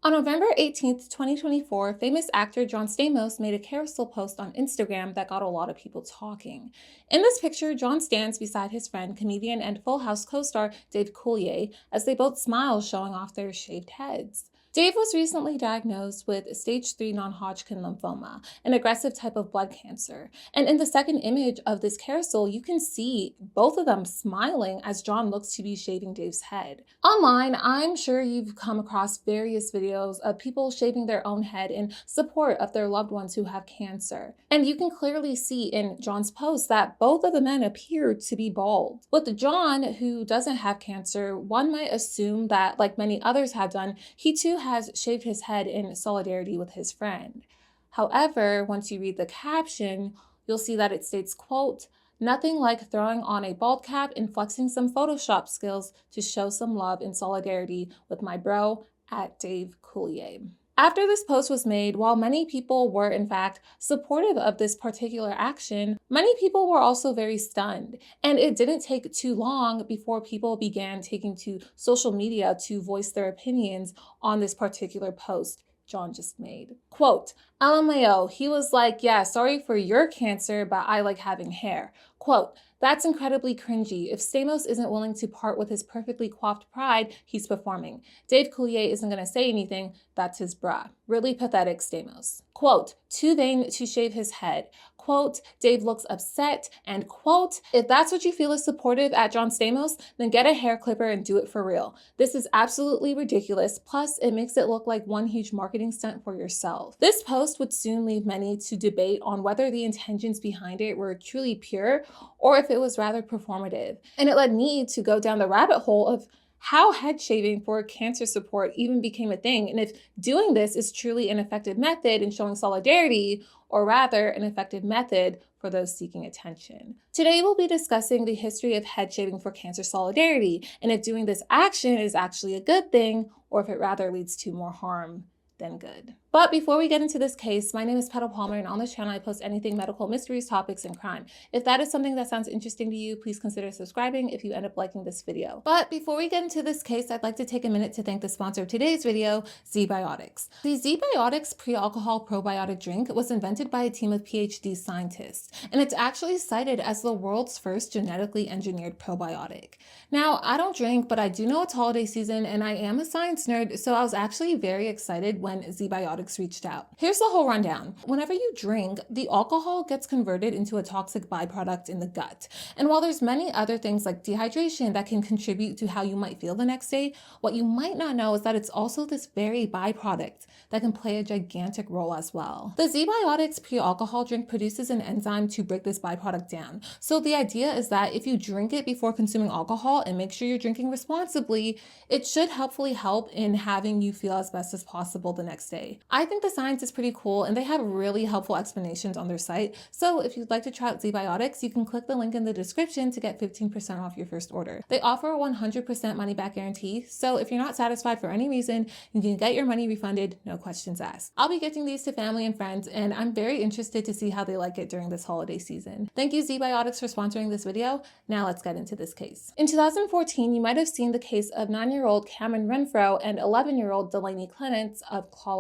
On November 18th, 2024, famous actor John Stamos made a carousel post on Instagram that got a lot of people talking. In this picture, John stands beside his friend, comedian and Full House co-star Dave Coulier, as they both smile, showing off their shaved heads. Dave was recently diagnosed with stage 3 non-Hodgkin lymphoma, an aggressive type of blood cancer. And in the second image of this carousel, you can see both of them smiling as John looks to be shaving Dave's head. Online, I'm sure you've come across various videos of people shaving their own head in support of their loved ones who have cancer. And you can clearly see in John's post that both of the men appear to be bald. With John, who doesn't have cancer, one might assume that, like many others have done, he too has shaved his head in solidarity with his friend. However, once you read the caption, you'll see that it states, quote, "Nothing like throwing on a bald cap and flexing some Photoshop skills to show some love and solidarity with my bro at Dave Coulier." After this post was made, while many people were in fact supportive of this particular action, many people were also very stunned. And it didn't take too long before people began taking to social media to voice their opinions on this particular post John just made. Quote, "LMAO, he was like, yeah, sorry for your cancer, but I like having hair." Quote, "That's incredibly cringy. If Stamos isn't willing to part with his perfectly coiffed pride, he's performing. Dave Coulier isn't going to say anything. That's his bra. Really pathetic, Stamos." Quote, "Too vain to shave his head." Quote, "Dave looks upset." And quote, "If that's what you feel is supportive at John Stamos, then get a hair clipper and do it for real. This is absolutely ridiculous. Plus, it makes it look like one huge marketing stunt for yourself." This post would soon leave many to debate on whether the intentions behind it were truly pure or if it was rather performative. And it led me to go down the rabbit hole of how head shaving for cancer support even became a thing, and if doing this is truly an effective method in showing solidarity, or rather an effective method for those seeking attention. Today we'll be discussing the history of head shaving for cancer solidarity, and if doing this action is actually a good thing, or if it rather leads to more harm than good. But before we get into this case, my name is Petal Palmer, and on this channel I post anything medical, mysteries, topics, and crime. If that is something that sounds interesting to you, please consider subscribing if you end up liking this video. But before we get into this case, I'd like to take a minute to thank the sponsor of today's video, ZBiotics. The ZBiotics pre-alcohol probiotic drink was invented by a team of PhD scientists, and it's actually cited as the world's first genetically engineered probiotic. Now, I don't drink, but I do know it's holiday season, and I am a science nerd, so I was actually very excited when ZBiotics reached out. Here's the whole rundown. Whenever you drink, the alcohol gets converted into a toxic byproduct in the gut. And while there's many other things like dehydration that can contribute to how you might feel the next day, what you might not know is that it's also this very byproduct that can play a gigantic role as well. The ZBiotics pre-alcohol drink produces an enzyme to break this byproduct down. So the idea is that if you drink it before consuming alcohol and make sure you're drinking responsibly, it should helpfully help in having you feel as best as possible the next day. I think the science is pretty cool, and they have really helpful explanations on their site. So if you'd like to try out ZBiotics, you can click the link in the description to get 15% off your first order. They offer a 100% money back guarantee, so if you're not satisfied for any reason, you can get your money refunded, no questions asked. I'll be gifting these to family and friends, and I'm very interested to see how they like it during this holiday season. Thank you, ZBiotics, for sponsoring this video. Now let's get into this case. In 2014, you might have seen the case of 9-year-old Kamryn Renfro and 11-year-old Delaney Clements of Colorado.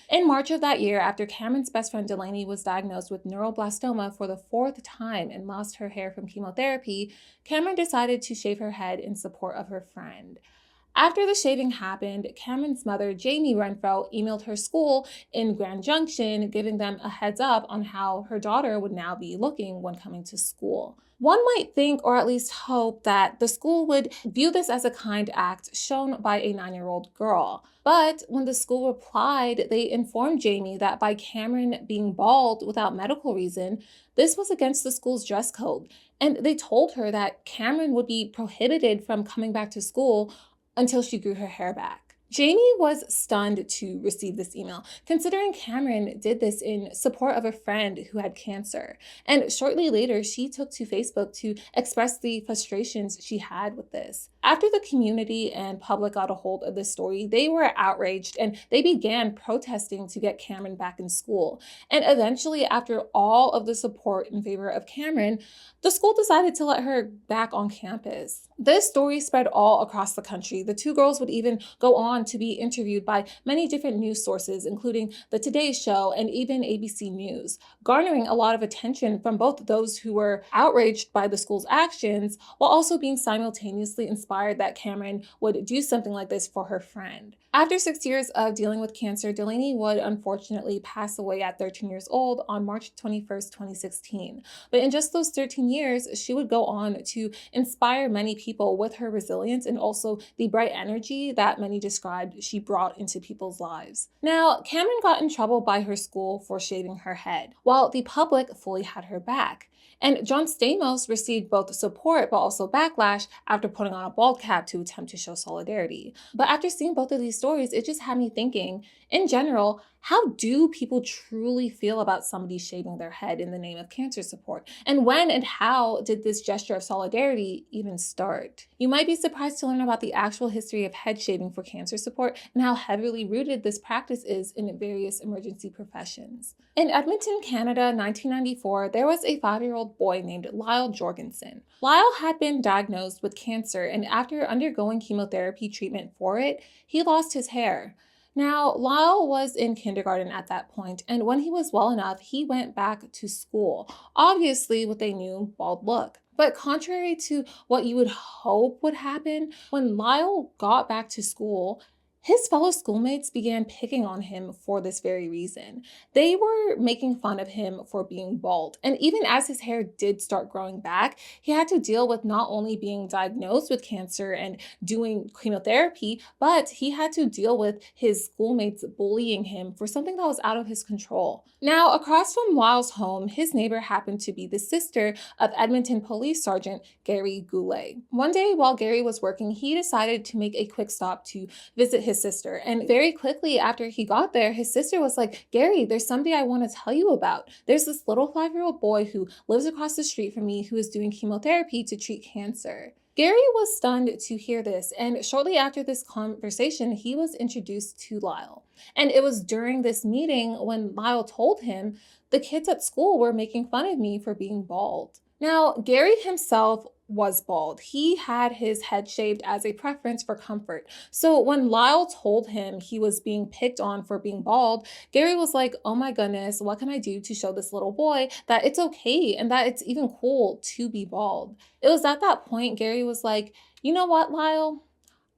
In March of that year, after Kamryn's best friend Delaney was diagnosed with neuroblastoma for the 4th time and lost her hair from chemotherapy, Kamryn decided to shave her head in support of her friend. After the shaving happened, Kamryn's mother, Jamie Renfro, emailed her school in Grand Junction, giving them a heads up on how her daughter would now be looking when coming to school. One might think, or at least hope, that the school would view this as a kind act shown by a 9-year-old girl. But when the school replied, they informed Jamie that by Kamryn being bald without medical reason, this was against the school's dress code. And they told her that Kamryn would be prohibited from coming back to school until she grew her hair back. Jamie was stunned to receive this email, considering Kamryn did this in support of a friend who had cancer. And shortly later, she took to Facebook to express the frustrations she had with this. After the community and public got a hold of this story, they were outraged and they began protesting to get Kamryn back in school. And eventually, after all of the support in favor of Kamryn, the school decided to let her back on campus. This story spread all across the country. The two girls would even go on to be interviewed by many different news sources, including The Today Show and even ABC News, garnering a lot of attention from both those who were outraged by the school's actions, while also being simultaneously inspired that Kamryn would do something like this for her friend. After 6 years of dealing with cancer, Delaney would unfortunately pass away at 13 years old on March 21st, 2016. But in just those 13 years, she would go on to inspire many people with her resilience and also the bright energy that many described she brought into people's lives. Now, Kamryn got in trouble by her school for shaving her head, while the public fully had her back. And John Stamos received both support but also backlash after putting on a bald cap to attempt to show solidarity. But after seeing both of these stories, it just had me thinking, in general, how do people truly feel about somebody shaving their head in the name of cancer support? And when and how did this gesture of solidarity even start? You might be surprised to learn about the actual history of head shaving for cancer support and how heavily rooted this practice is in various emergency professions. In Edmonton, Canada, 1994, there was a 5-year-old boy named Lyle Jorgensen. Lyle had been diagnosed with cancer, and after undergoing chemotherapy treatment for it, he lost his hair. Now, Lyle was in kindergarten at that point, and when he was well enough, he went back to school, obviously with a new bald look. But contrary to what you would hope would happen, when Lyle got back to school, his fellow schoolmates began picking on him for this very reason. They were making fun of him for being bald. And even as his hair did start growing back, he had to deal with not only being diagnosed with cancer and doing chemotherapy, but he had to deal with his schoolmates bullying him for something that was out of his control. Now, across from Lyle's home, his neighbor happened to be the sister of Edmonton Police Sergeant Gary Coulier. One day while Gary was working, he decided to make a quick stop to visit his sister. And very quickly after he got there, his sister was like, "Gary, there's somebody I want to tell you about. There's this little 5-year-old boy who lives across the street from me who is doing chemotherapy to treat cancer." Gary was stunned to hear this, and shortly after this conversation, he was introduced to Lyle. And it was during this meeting when Lyle told him, "The kids at school were making fun of me for being bald." Now, Gary himself was bald. He had his head shaved as a preference for comfort. So when Lyle told him he was being picked on for being bald, Gary was like, "Oh my goodness, what can I do to show this little boy that it's okay and that it's even cool to be bald?" It was at that point Gary was like, "You know what, Lyle?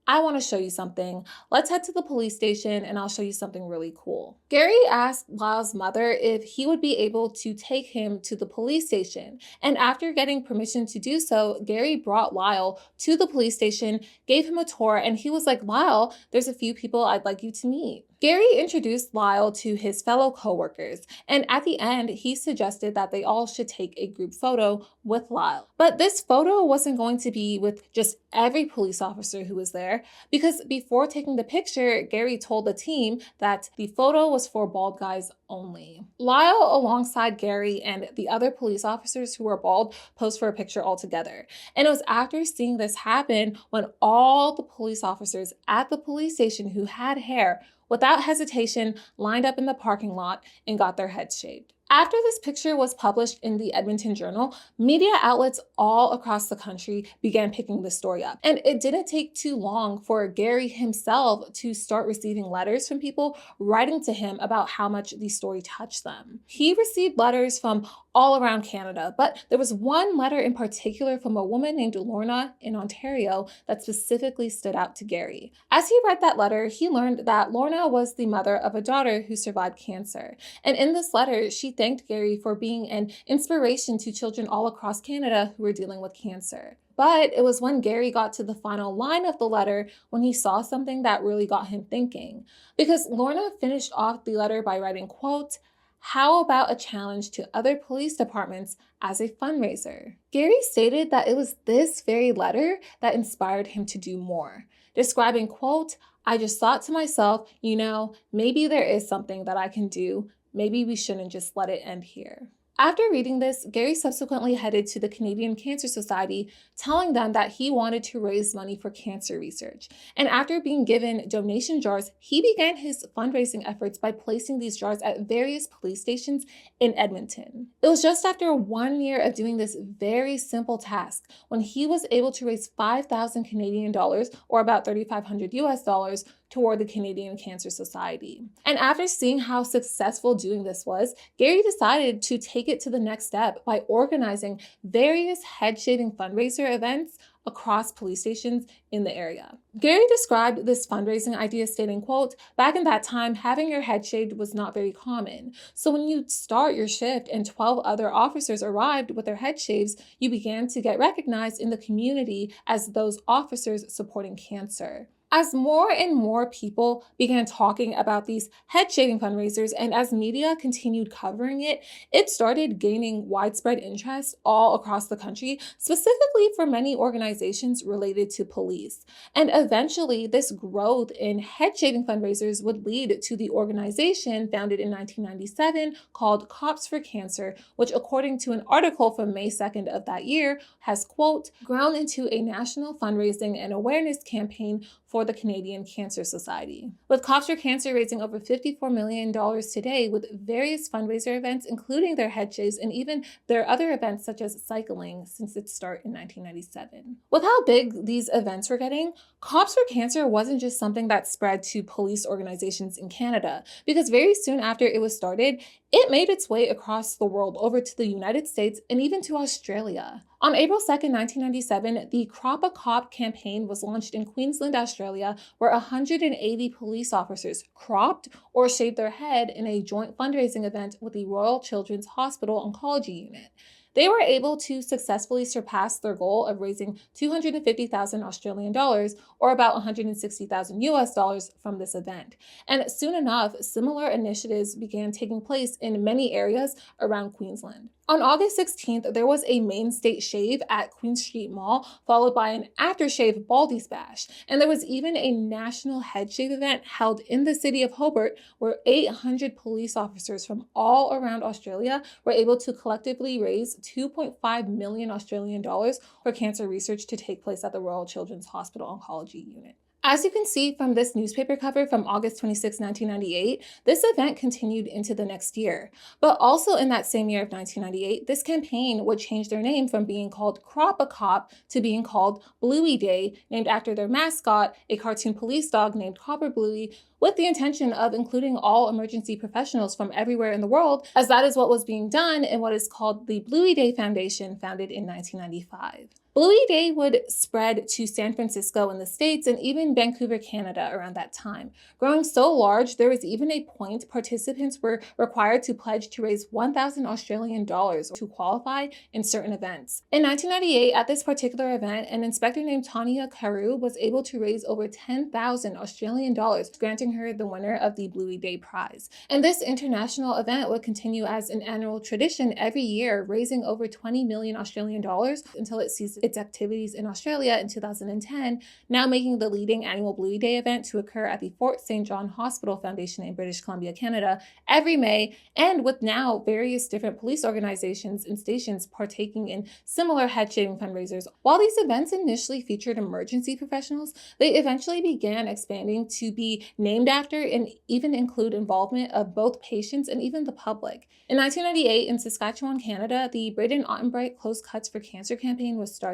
I want to show you something. Let's head to the police station and I'll show you something really cool." Gary asked Lyle's mother if he would be able to take him to the police station. And after getting permission to do so, Gary brought Lyle to the police station, gave him a tour, and he was like, "Lyle, there's a few people I'd like you to meet." Gary introduced Lyle to his fellow coworkers, and at the end, he suggested that they all should take a group photo with Lyle. But this photo wasn't going to be with just every police officer who was there, because before taking the picture, Gary told the team that the photo was for bald guys only. Lyle, alongside Gary and the other police officers who were bald, posed for a picture all together. And it was after seeing this happen when all the police officers at the police station who had hair, without hesitation, lined up in the parking lot and got their heads shaved. After this picture was published in the Edmonton Journal, media outlets all across the country began picking the story up. And it didn't take too long for Gary himself to start receiving letters from people writing to him about how much the story touched them. He received letters from all around Canada, but there was one letter in particular from a woman named Lorna in Ontario that specifically stood out to Gary. As he read that letter, he learned that Lorna was the mother of a daughter who survived cancer. And in this letter, she thanked Gary for being an inspiration to children all across Canada who were dealing with cancer. But it was when Gary got to the final line of the letter when he saw something that really got him thinking. Because Lorna finished off the letter by writing, quote, "How about a challenge to other police departments as a fundraiser?" Gary stated that it was this very letter that inspired him to do more, describing, quote, "I just thought to myself, maybe there is something that I can do. Maybe we shouldn't just let it end here." After reading this, Gary subsequently headed to the Canadian Cancer Society, telling them that he wanted to raise money for cancer research. And after being given donation jars, he began his fundraising efforts by placing these jars at various police stations in Edmonton. It was just after 1 year of doing this very simple task when he was able to raise 5,000 Canadian dollars, or about 3,500 US dollars, toward the Canadian Cancer Society. And after seeing how successful doing this was, Gary decided to take it to the next step by organizing various head-shaving fundraiser events across police stations in the area. Gary described this fundraising idea stating, quote, "Back in that time, having your head shaved was not very common. So when you start your shift and 12 other officers arrived with their head shaves, you began to get recognized in the community as those officers supporting cancer." As more and more people began talking about these head shaving fundraisers and as media continued covering it, it started gaining widespread interest all across the country, specifically for many organizations related to police. And eventually, this growth in head shaving fundraisers would lead to the organization founded in 1997 called Cops for Cancer, which, according to an article from May 2nd of that year, has, quote, "grown into a national fundraising and awareness campaign for the Canadian Cancer Society." With Cops for Cancer raising over $54 million today with various fundraiser events, including their head shaves and even their other events such as cycling since its start in 1997. With how big these events were getting, Cops for Cancer wasn't just something that spread to police organizations in Canada, because very soon after it was started, it made its way across the world over to the United States and even to Australia. On April 2nd, 1997, the Crop a Cop campaign was launched in Queensland, Australia, where 180 police officers cropped or shaved their head in a joint fundraising event with the Royal Children's Hospital Oncology Unit. They were able to successfully surpass their goal of raising 250,000 Australian dollars, or about 160,000 US dollars, from this event. And soon enough, similar initiatives began taking place in many areas around Queensland. On August 16th, there was a main state shave at Queen Street Mall, followed by an aftershave Baldy's Bash. And there was even a national head shave event held in the city of Hobart, where 800 police officers from all around Australia were able to collectively raise 2.5 million Australian dollars for cancer research to take place at the Royal Children's Hospital Oncology Unit. As you can see from this newspaper cover from August 26, 1998, this event continued into the next year. But also in that same year of 1998, this campaign would change their name from being called Crop a Cop to being called Bluey Day, named after their mascot, a cartoon police dog named Copper Bluey, with the intention of including all emergency professionals from everywhere in the world, as that is what was being done in what is called the Bluey Day Foundation, founded in 1995. Bluey Day would spread to San Francisco in the States and even Vancouver, Canada around that time. Growing so large, there was even a point participants were required to pledge to raise 1,000 Australian dollars to qualify in certain events. In 1998, at this particular event, an inspector named Tanya Carew was able to raise over 10,000 Australian dollars, granting her the winner of the Bluey Day prize. And this international event would continue as an annual tradition every year, raising over 20 million Australian dollars until it ceased its activities in Australia in 2010, now making the leading annual Bluey Day event to occur at the Fort St. John Hospital Foundation in British Columbia, Canada, every May, and with now various different police organizations and stations partaking in similar head-shaving fundraisers. While these events initially featured emergency professionals, they eventually began expanding to be named after and even include involvement of both patients and even the public. In 1998, in Saskatchewan, Canada, the Braden Ottenbright Close Cuts for Cancer campaign was started.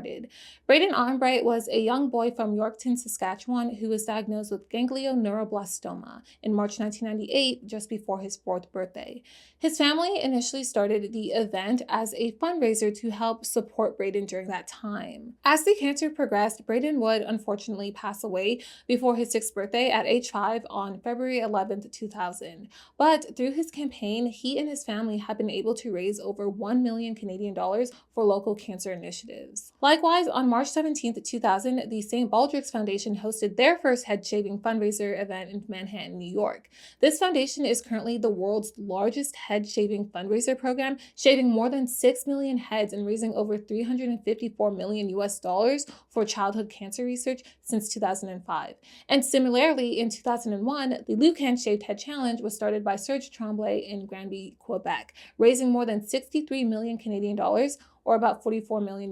Braden Ottenbright was a young boy from Yorkton, Saskatchewan, who was diagnosed with ganglioneuroblastoma in March 1998, just before his 4th birthday. His family initially started the event as a fundraiser to help support Braden during that time. As the cancer progressed, Braden would unfortunately pass away before his 6th birthday at age 5 on February 11th, 2000. But through his campaign, he and his family have been able to raise over 1 million Canadian dollars for local cancer initiatives. Likewise, on March 17, 2000, the St. Baldrick's Foundation hosted their first head shaving fundraiser event in Manhattan, New York. This foundation is currently the world's largest head shaving fundraiser program, shaving more than 6 million heads and raising over $354 million for childhood cancer research since 2005. And similarly, in 2001, the Lucan Shaved Head Challenge was started by Serge Tremblay in Granby, Quebec, raising more than 63 million Canadian dollars, or about $44 million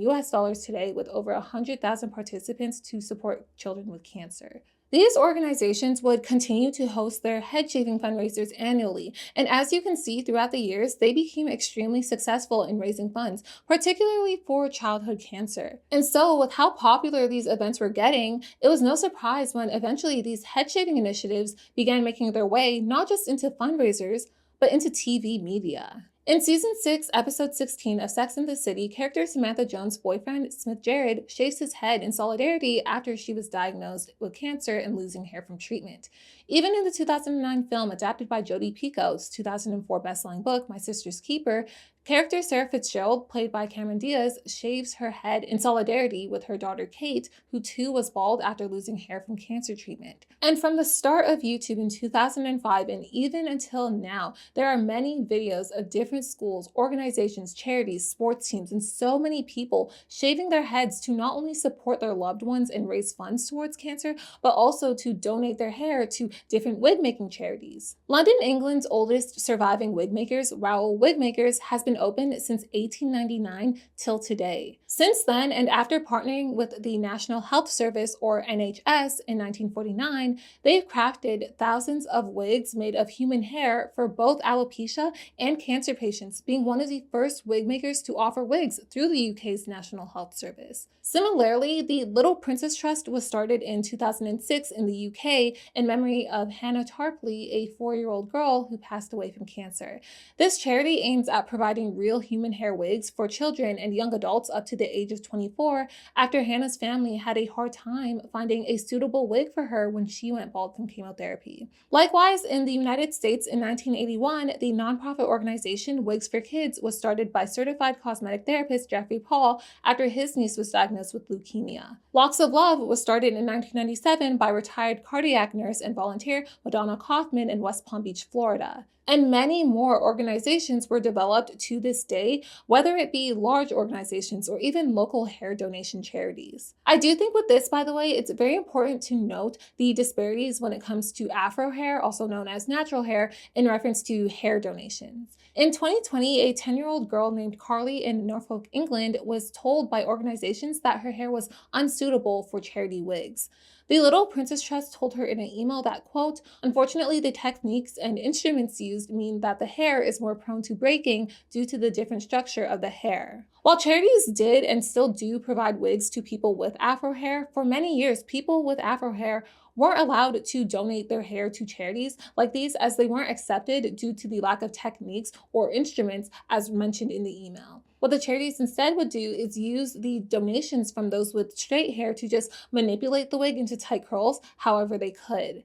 today, with over 100,000 participants to support children with cancer. These organizations would continue to host their head shaving fundraisers annually, and as you can see throughout the years, they became extremely successful in raising funds, particularly for childhood cancer. And so, with how popular these events were getting, it was no surprise when eventually these head shaving initiatives began making their way not just into fundraisers, but into TV media. In Season 6, Episode 16 of Sex and the City, character Samantha Jones' boyfriend, Smith Jared, shaves his head in solidarity after she was diagnosed with cancer and losing hair from treatment. Even in the 2009 film adapted by Jodi Picoult's 2004 bestselling book, My Sister's Keeper, character Sarah Fitzgerald, played by Kamryn Diaz, shaves her head in solidarity with her daughter Kate, who too was bald after losing hair from cancer treatment. And from the start of YouTube in 2005 and even until now, there are many videos of different schools, organizations, charities, sports teams, and so many people shaving their heads to not only support their loved ones and raise funds towards cancer, but also to donate their hair to different wig-making charities. London, England's oldest surviving wig makers, Raoul Wigmakers, has been open since 1899 till today. Since then, and after partnering with the National Health Service, or NHS, in 1949, they've crafted thousands of wigs made of human hair for both alopecia and cancer patients, being one of the first wig makers to offer wigs through the UK's National Health Service. Similarly, the Little Princess Trust was started in 2006 in the UK in memory of Hannah Tarpley, a 4-year-old girl who passed away from cancer. This charity aims at providing real human hair wigs for children and young adults up to the age of 24 after Hannah's family had a hard time finding a suitable wig for her when she went bald from chemotherapy. Likewise, in the United States in 1981, the nonprofit organization Wigs for Kids was started by certified cosmetic therapist Jeffrey Paul after his niece was diagnosed with leukemia. Locks of Love was started in 1997 by retired cardiac nurse and volunteer Madonna Kaufman in West Palm Beach, Florida. And many more organizations were developed to this day, whether it be large organizations or even local hair donation charities. I do think with this, by the way, it's very important to note the disparities when it comes to Afro hair, also known as natural hair, in reference to hair donations. In 2020, a 10-year-old girl named Carly in Norfolk, England, was told by organizations that her hair was unsuitable for charity wigs. The Little Princess Trust told her in an email that, quote, "Unfortunately, the techniques and instruments used mean that the hair is more prone to breaking due to the different structure of the hair." While charities did and still do provide wigs to people with Afro hair, for many years, people with Afro hair weren't allowed to donate their hair to charities like these, as they weren't accepted due to the lack of techniques or instruments as mentioned in the email. What the charities instead would do is use the donations from those with straight hair to just manipulate the wig into tight curls however they could.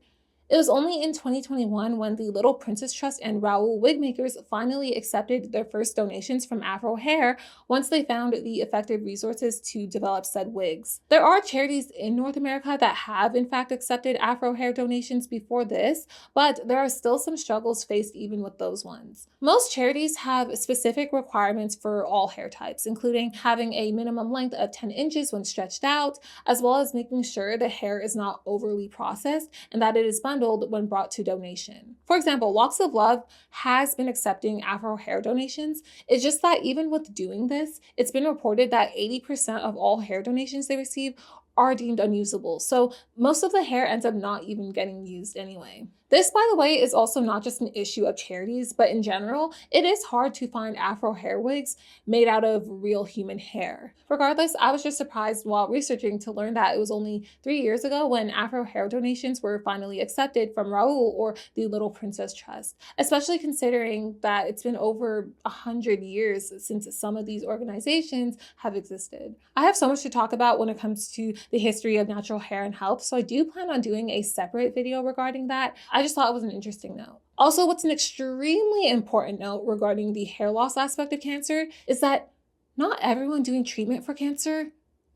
It was only in 2021 when the Little Princess Trust and Raoul Wigmakers finally accepted their first donations from Afro hair once they found the effective resources to develop said wigs. There are charities in North America that have in fact accepted Afro hair donations before this, but there are still some struggles faced even with those ones. Most charities have specific requirements for all hair types, including having a minimum length of 10 inches when stretched out, as well as making sure the hair is not overly processed and that it is bundled when brought to donation. For example, Locks of Love has been accepting Afro hair donations. It's just that even with doing this, it's been reported that 80% of all hair donations they receive are deemed unusable. So most of the hair ends up not even getting used anyway. This, by the way, is also not just an issue of charities, but in general, it is hard to find Afro hair wigs made out of real human hair. Regardless, I was just surprised while researching to learn that it was only 3 years ago when Afro hair donations were finally accepted from Raoul, or the Little Princess Trust, especially considering that it's been over 100 years since some of these organizations have existed. I have so much to talk about when it comes to the history of natural hair and health, so I do plan on doing a separate video regarding that. I just thought it was an interesting note. Also, what's an extremely important note regarding the hair loss aspect of cancer is that not everyone doing treatment for cancer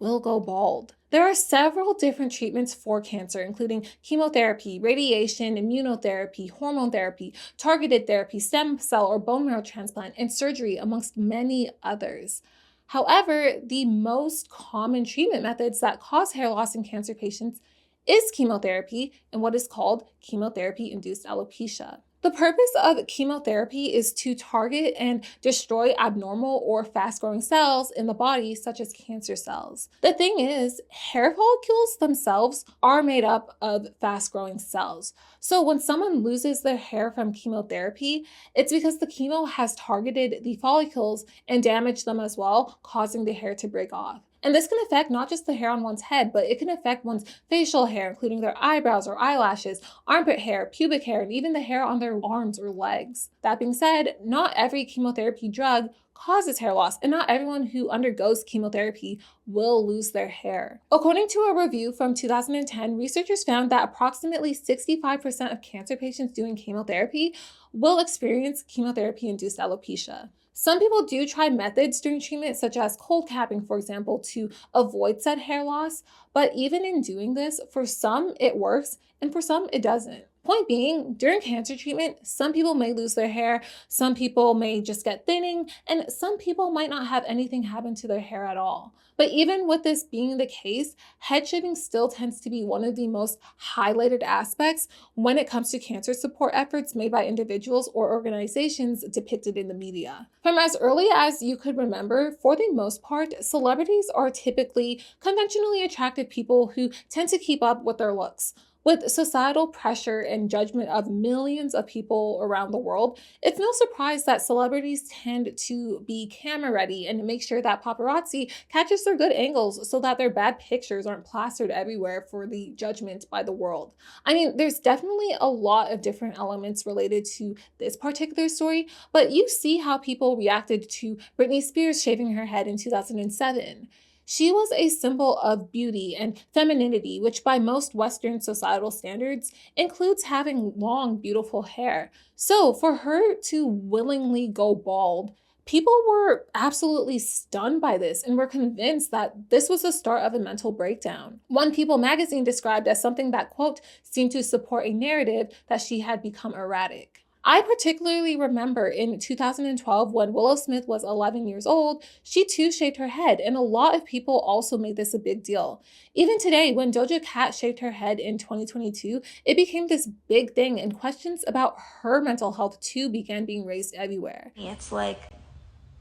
will go bald. There are several different treatments for cancer, including chemotherapy, radiation, immunotherapy, hormone therapy, targeted therapy, stem cell or bone marrow transplant, and surgery, amongst many others. However, the most common treatment methods that cause hair loss in cancer patients is chemotherapy and what is called chemotherapy-induced alopecia. The purpose of chemotherapy is to target and destroy abnormal or fast-growing cells in the body, such as cancer cells. The thing is, hair follicles themselves are made up of fast-growing cells. So when someone loses their hair from chemotherapy, it's because the chemo has targeted the follicles and damaged them as well, causing the hair to break off. And this can affect not just the hair on one's head, but it can affect one's facial hair, including their eyebrows or eyelashes, armpit hair, pubic hair, and even the hair on their arms or legs. That being said, not every chemotherapy drug causes hair loss, and not everyone who undergoes chemotherapy will lose their hair. According to a review from 2010, researchers found that approximately 65% of cancer patients doing chemotherapy will experience chemotherapy-induced alopecia. Some people do try methods during treatment, such as cold capping, for example, to avoid said hair loss, but even in doing this, for some it works and for some it doesn't. Point being, during cancer treatment, some people may lose their hair, some people may just get thinning, and some people might not have anything happen to their hair at all. But even with this being the case, head shaving still tends to be one of the most highlighted aspects when it comes to cancer support efforts made by individuals or organizations depicted in the media. From as early as you could remember, for the most part, celebrities are typically conventionally attractive people who tend to keep up with their looks. With societal pressure and judgment of millions of people around the world, it's no surprise that celebrities tend to be camera ready and make sure that paparazzi catches their good angles so that their bad pictures aren't plastered everywhere for the judgment by the world. I mean, there's definitely a lot of different elements related to this particular story, but you see how people reacted to Britney Spears shaving her head in 2007. She was a symbol of beauty and femininity, which by most Western societal standards includes having long, beautiful hair. So for her to willingly go bald, people were absolutely stunned by this and were convinced that this was the start of a mental breakdown. One People magazine described as something that, quote, seemed to support a narrative that she had become erratic. I particularly remember in 2012 when Willow Smith was 11 years old, she too shaved her head, and a lot of people also made this a big deal. Even today, when Doja Cat shaved her head in 2022, it became this big thing, and questions about her mental health too began being raised everywhere. It's like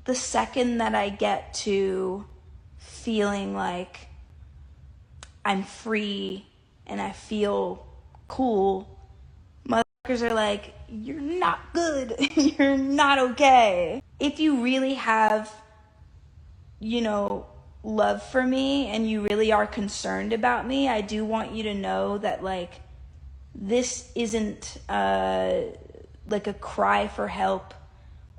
the second that I get to feeling like I'm free and I feel cool, motherfuckers are like, you're not good, you're not okay. If you really have, love for me and you really are concerned about me, I do want you to know that, like, this isn't like a cry for help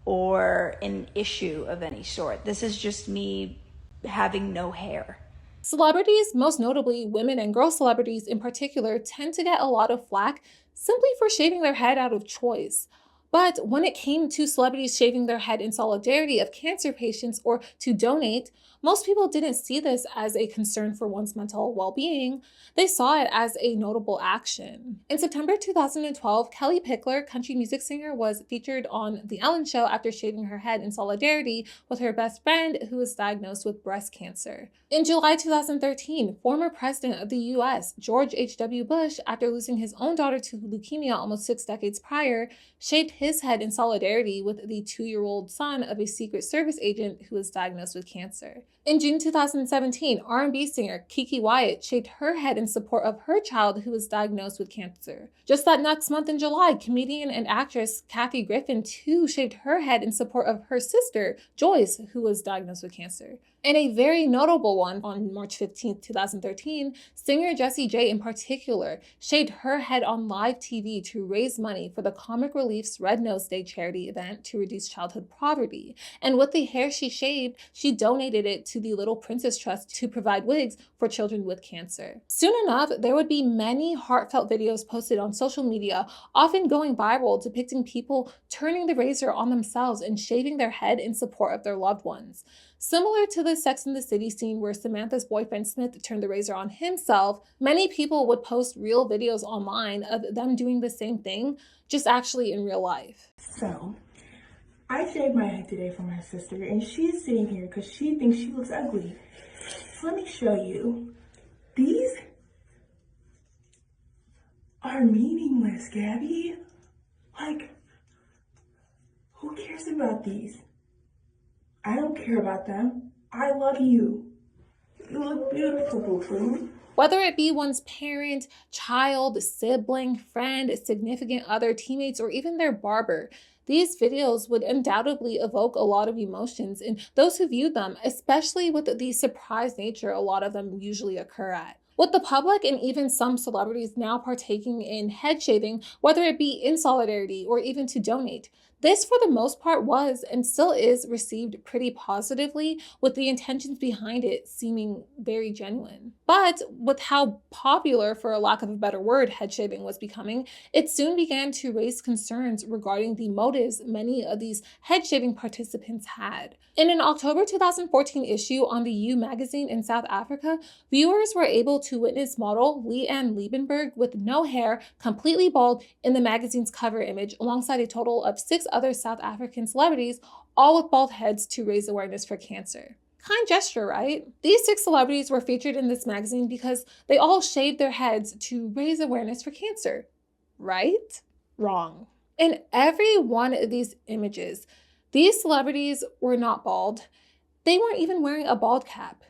or an issue of any sort. This is just me having no hair. Celebrities, most notably women and girl celebrities in particular, tend to get a lot of flack simply for shaving their head out of choice. But when it came to celebrities shaving their head in solidarity of cancer patients or to donate, most people didn't see this as a concern for one's mental well-being. They saw it as a notable action. In September 2012, Kelly Pickler, country music singer, was featured on The Ellen Show after shaving her head in solidarity with her best friend who was diagnosed with breast cancer. In July 2013, former president of the US, George H.W. Bush, after losing his own daughter to leukemia almost 6 decades prior, shaved his head in solidarity with the 2-year-old son of a Secret Service agent who was diagnosed with cancer. In June 2017, R&B singer Keke Wyatt shaved her head in support of her child who was diagnosed with cancer. Just that next month in July, comedian and actress Kathy Griffin too shaved her head in support of her sister, Joyce, who was diagnosed with cancer. And a very notable one, on March 15, 2013, singer Jessie J in particular shaved her head on live TV to raise money for the Comic Relief's Red Nose Day charity event to reduce childhood poverty. And with the hair she shaved, she donated it to the Little Princess Trust to provide wigs for children with cancer. Soon enough, there would be many heartfelt videos posted on social media, often going viral, depicting people turning the razor on themselves and shaving their head in support of their loved ones. Similar to the Sex and the City scene where Samantha's boyfriend Smith turned the razor on himself, many people would post real videos online of them doing the same thing, just actually in real life. So, I shaved my head today for my sister, and she's sitting here because she thinks she looks ugly. So let me show you. These are meaningless, Gabby. Like, who cares about these? I don't care about them. I love you. You look beautiful, boo-boo. Whether it be one's parent, child, sibling, friend, significant other, teammates, or even their barber, these videos would undoubtedly evoke a lot of emotions in those who view them, especially with the surprise nature a lot of them usually occur at. With the public and even some celebrities now partaking in head shaving, whether it be in solidarity or even to donate, this for the most part was and still is received pretty positively, with the intentions behind it seeming very genuine. But with how popular, for a lack of a better word, head shaving was becoming, it soon began to raise concerns regarding the motives many of these head shaving participants had. In an October 2014 issue on the You magazine in South Africa, viewers were able to witness model Leanne Liebenberg with no hair, completely bald, in the magazine's cover image alongside a total of 6 other South African celebrities, all with bald heads, to raise awareness for cancer. Kind gesture, right? These 6 celebrities were featured in this magazine because they all shaved their heads to raise awareness for cancer. Right? Wrong. In every one of these images, these celebrities were not bald. They weren't even wearing a bald cap.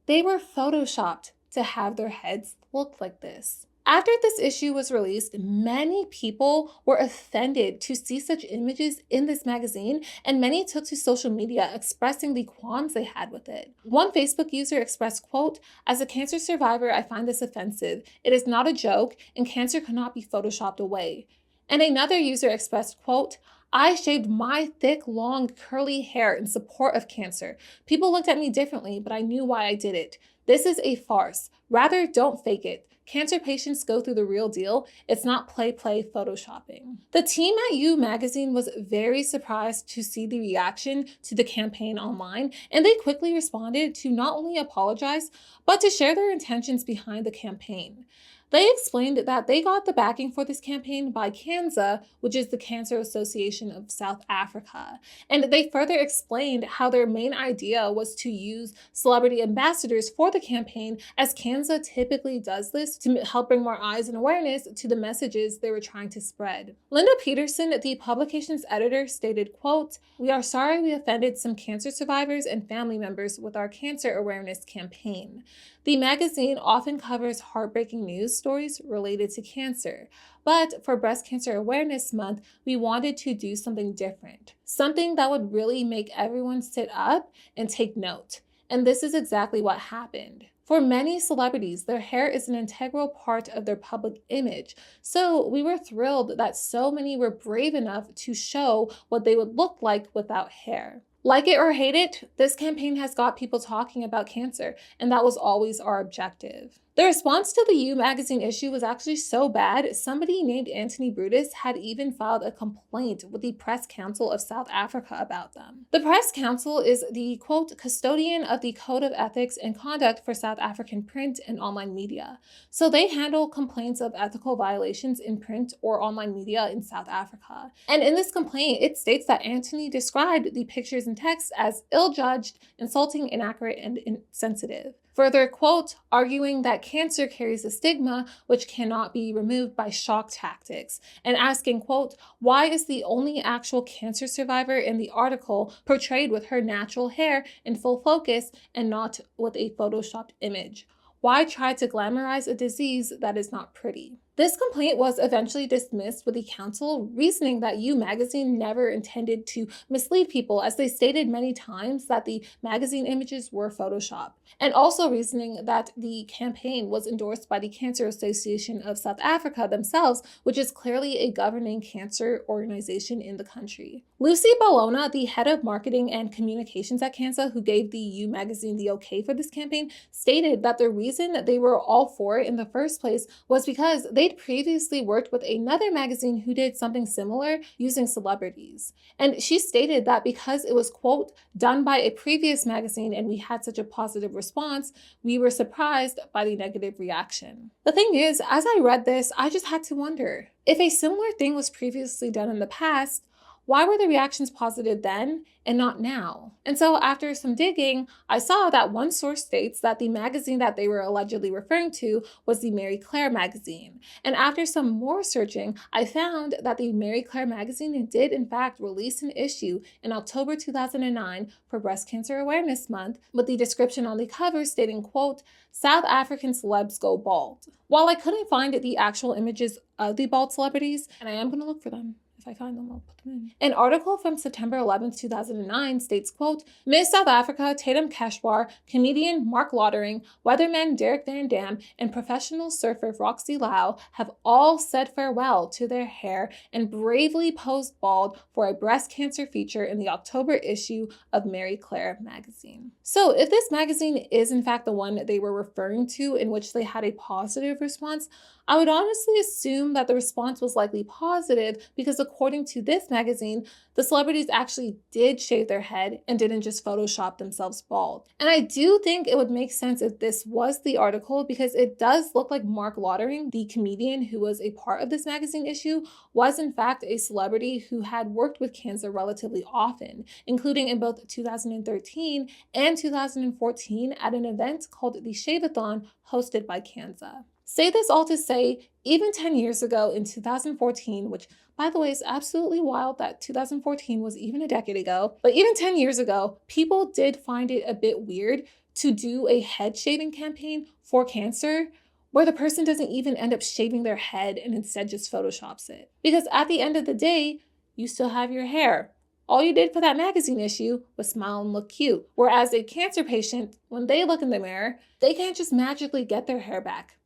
They were photoshopped to have their heads look like this. After this issue was released, many people were offended to see such images in this magazine, and many took to social media expressing the qualms they had with it. One Facebook user expressed, quote, "As a cancer survivor, I find this offensive. It is not a joke, and cancer cannot be photoshopped away." And another user expressed, quote, "I shaved my thick, long, curly hair in support of cancer. People looked at me differently, but I knew why I did it. This is a farce. Rather, don't fake it. Cancer patients go through the real deal. It's not play photoshopping." The team at You magazine was very surprised to see the reaction to the campaign online, and they quickly responded to not only apologize, but to share their intentions behind the campaign. They explained that they got the backing for this campaign by CANSA, which is the Cancer Association of South Africa. And they further explained how their main idea was to use celebrity ambassadors for the campaign, as CANSA typically does this to help bring more eyes and awareness to the messages they were trying to spread. Linda Peterson, the publication's editor, stated, quote, "We are sorry we offended some cancer survivors and family members with our cancer awareness campaign. The magazine often covers heartbreaking news stories related to cancer, but for Breast Cancer Awareness Month, we wanted to do something different, something that would really make everyone sit up and take note. And this is exactly what happened. For many celebrities, their hair is an integral part of their public image, so we were thrilled that so many were brave enough to show what they would look like without hair. Like it or hate it, this campaign has got people talking about cancer, and that was always our objective. The response to the You magazine issue was actually so bad, somebody named Anthony Brutus had even filed a complaint with the Press Council of South Africa about them. The Press Council is the, quote, "custodian of the Code of Ethics and Conduct for South African print and online media." So they handle complaints of ethical violations in print or online media in South Africa. And in this complaint, it states that Anthony described the pictures and text as ill-judged, insulting, inaccurate, and insensitive. Further, quote, arguing that cancer carries a stigma which cannot be removed by shock tactics, and asking, quote, why is the only actual cancer survivor in the article portrayed with her natural hair in full focus and not with a photoshopped image? Why try to glamorize a disease that is not pretty? This complaint was eventually dismissed with the council reasoning that You magazine never intended to mislead people, as they stated many times that the magazine images were Photoshopped, and also reasoning that the campaign was endorsed by the Cancer Association of South Africa themselves, which is clearly a governing cancer organization in the country. Lucy Bologna, the head of marketing and communications at Cancer, who gave the You magazine the okay for this campaign, stated that the reason they were all for it in the first place was because they'd previously worked with another magazine who did something similar using celebrities. And she stated that because it was, quote, done by a previous magazine and we had such a positive response, we were surprised by the negative reaction. The thing is, as I read this, I just had to wonder, if a similar thing was previously done in the past, why were the reactions positive then and not now? And so after some digging, I saw that one source states that the magazine that they were allegedly referring to was the Marie Claire magazine. And after some more searching, I found that the Marie Claire magazine did in fact release an issue in October 2009 for Breast Cancer Awareness Month, with the description on the cover stating, quote, South African celebs go bald. While I couldn't find the actual images of the bald celebrities, and I am going to look for them, if I find them, I'll put them in. An article from September 11th, 2009 states, quote, Miss South Africa Tatum Keshwar, comedian Mark Lottering, weatherman Derek Van Dam, and professional surfer Roxy Lau have all said farewell to their hair and bravely posed bald for a breast cancer feature in the October issue of Marie Claire magazine. So if this magazine is in fact the one they were referring to in which they had a positive response, I would honestly assume that the response was likely positive because according to this magazine, the celebrities actually did shave their head and didn't just Photoshop themselves bald. And I do think it would make sense if this was the article because it does look like Mark Lottering, the comedian who was a part of this magazine issue, was in fact a celebrity who had worked with cancer relatively often, including in both 2013 and 2014 at an event called the Shave-a-thon hosted by Cancer. Say this all to say, even 10 years ago in 2014, which by the way is absolutely wild that 2014 was even a decade ago, but even 10 years ago, people did find it a bit weird to do a head shaving campaign for cancer where the person doesn't even end up shaving their head and instead just Photoshops it. Because at the end of the day, you still have your hair. All you did for that magazine issue was smile and look cute. Whereas a cancer patient, when they look in the mirror, they can't just magically get their hair back.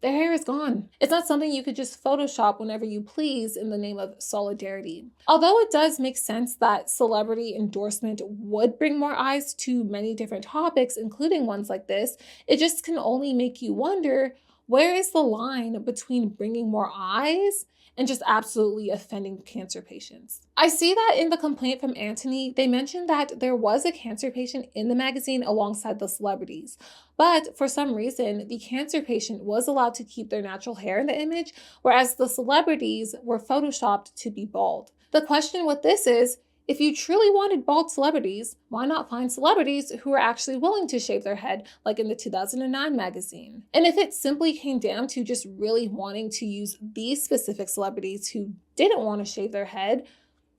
Their hair is gone. It's not something you could just Photoshop whenever you please in the name of solidarity. Although it does make sense that celebrity endorsement would bring more eyes to many different topics, including ones like this, it just can only make you wonder, where is the line between bringing more eyes and just absolutely offending cancer patients? I see that in the complaint from Anthony, they mentioned that there was a cancer patient in the magazine alongside the celebrities. But for some reason, the cancer patient was allowed to keep their natural hair in the image, whereas the celebrities were Photoshopped to be bald. The question with this is, if you truly wanted bald celebrities, why not find celebrities who are actually willing to shave their head, like in the 2009 magazine? And if it simply came down to just really wanting to use these specific celebrities who didn't want to shave their head,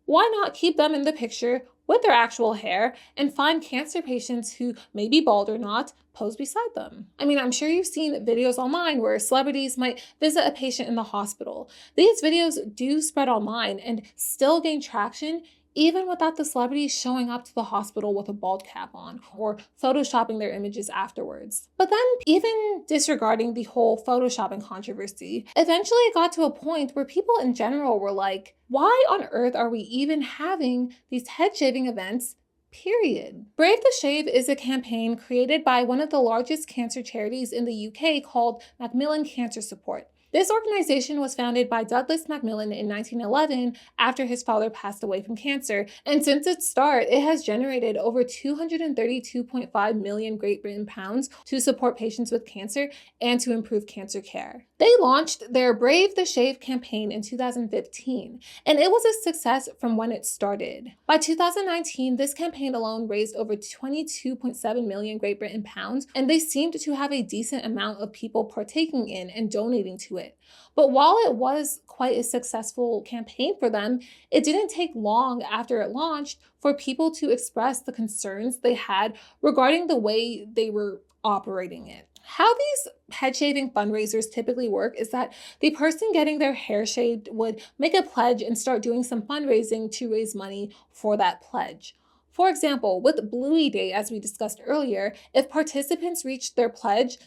why not keep them in the picture with their actual hair and find cancer patients who may be bald or not, pose beside them? I mean, I'm sure you've seen videos online where celebrities might visit a patient in the hospital. These videos do spread online and still gain traction even without the celebrities showing up to the hospital with a bald cap on or photoshopping their images afterwards. But then, even disregarding the whole photoshopping controversy, eventually it got to a point where people in general were like, why on earth are we even having these head shaving events? Period. Brave the Shave is a campaign created by one of the largest cancer charities in the UK called Macmillan Cancer Support. This organization was founded by Douglas Macmillan in 1911 after his father passed away from cancer, and since its start, it has generated over 232.5 million Great Britain pounds to support patients with cancer and to improve cancer care. They launched their Brave the Shave campaign in 2015, and it was a success from when it started. By 2019, this campaign alone raised over 22.7 million Great Britain pounds, and they seemed to have a decent amount of people partaking in and donating to it. But while it was quite a successful campaign for them, it didn't take long after it launched for people to express the concerns they had regarding the way they were operating it. How these head shaving fundraisers typically work is that the person getting their hair shaved would make a pledge and start doing some fundraising to raise money for that pledge. For example, with Bluey Day, as we discussed earlier, if participants reached their pledge,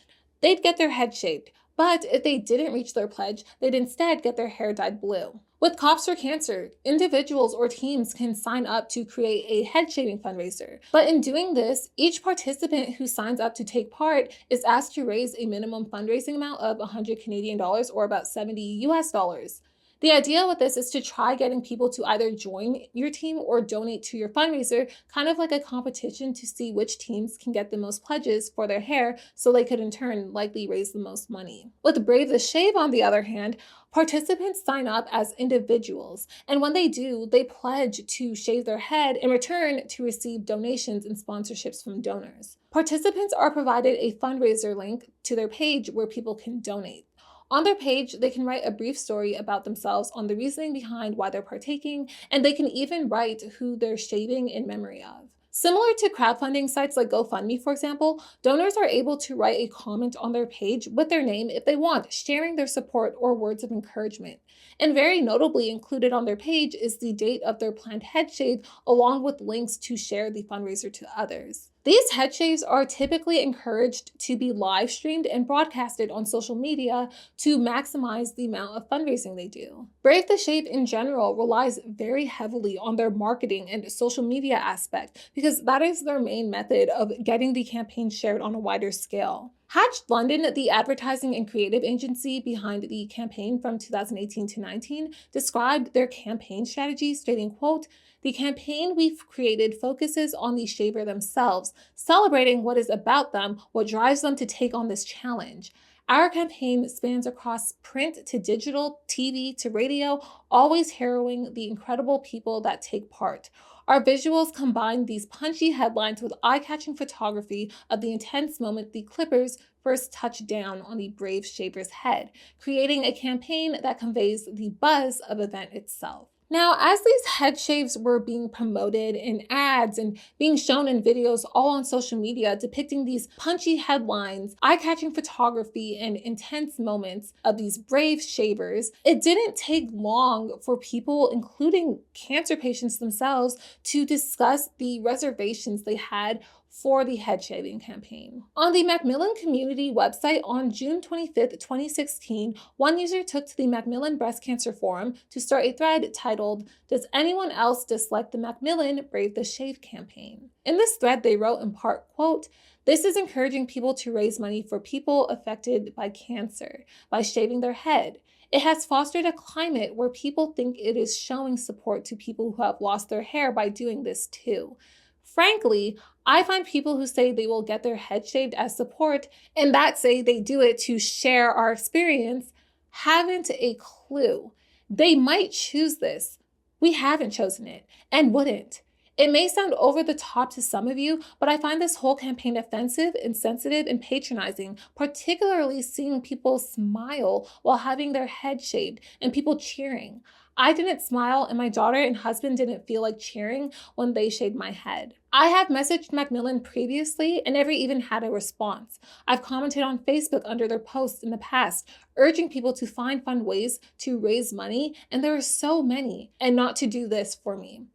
they'd get their head shaved. But if they didn't reach their pledge, they'd instead get their hair dyed blue. With Cops for Cancer, individuals or teams can sign up to create a head shaving fundraiser. But in doing this, each participant who signs up to take part is asked to raise a minimum fundraising amount of 100 Canadian dollars or about 70 US dollars. The idea with this is to try getting people to either join your team or donate to your fundraiser, kind of like a competition to see which teams can get the most pledges for their hair so they could in turn likely raise the most money. With Brave the Shave, on the other hand, participants sign up as individuals, and when they do, they pledge to shave their head in return to receive donations and sponsorships from donors. Participants are provided a fundraiser link to their page where people can donate. On their page, they can write a brief story about themselves on the reasoning behind why they're partaking, and they can even write who they're shaving in memory of. Similar to crowdfunding sites like GoFundMe, for example, donors are able to write a comment on their page with their name if they want, sharing their support or words of encouragement. And very notably included on their page is the date of their planned head shave, along with links to share the fundraiser to others. These head shaves are typically encouraged to be live streamed and broadcasted on social media to maximize the amount of fundraising they do. Brave the Shave in general relies very heavily on their marketing and social media aspect because that is their main method of getting the campaign shared on a wider scale. Hatched London, the advertising and creative agency behind the campaign from 2018 to 19, described their campaign strategy, stating, quote, "The campaign we've created focuses on the shaver themselves, celebrating what is about them, what drives them to take on this challenge. Our campaign spans across print to digital, TV to radio, always harrowing the incredible people that take part. Our visuals combine these punchy headlines with eye-catching photography of the intense moment the clippers first touch down on the brave shaver's head, creating a campaign that conveys the buzz of the event itself." Now, as these head shaves were being promoted in ads and being shown in videos all on social media depicting these punchy headlines, eye-catching photography, and intense moments of these brave shavers, it didn't take long for people, including cancer patients themselves, to discuss the reservations they had for the head shaving campaign. On the Macmillan community website on June 25th, 2016, one user took to the Macmillan Breast Cancer Forum to start a thread titled, "Does anyone else dislike the Macmillan Brave the Shave campaign?" In this thread, they wrote in part, quote, "This is encouraging people to raise money for people affected by cancer by shaving their head. It has fostered a climate where people think it is showing support to people who have lost their hair by doing this too. Frankly, I find people who say they will get their head shaved as support and that say they do it to share our experience haven't a clue. They might choose this. We haven't chosen it and wouldn't. It may sound over the top to some of you, but I find this whole campaign offensive, insensitive, and patronizing, particularly seeing people smile while having their head shaved and people cheering. I didn't smile and my daughter and husband didn't feel like cheering when they shaved my head. I have messaged Macmillan previously and never even had a response. I've commented on Facebook under their posts in the past, urging people to find fun ways to raise money, and there are so many, and not to do this for me.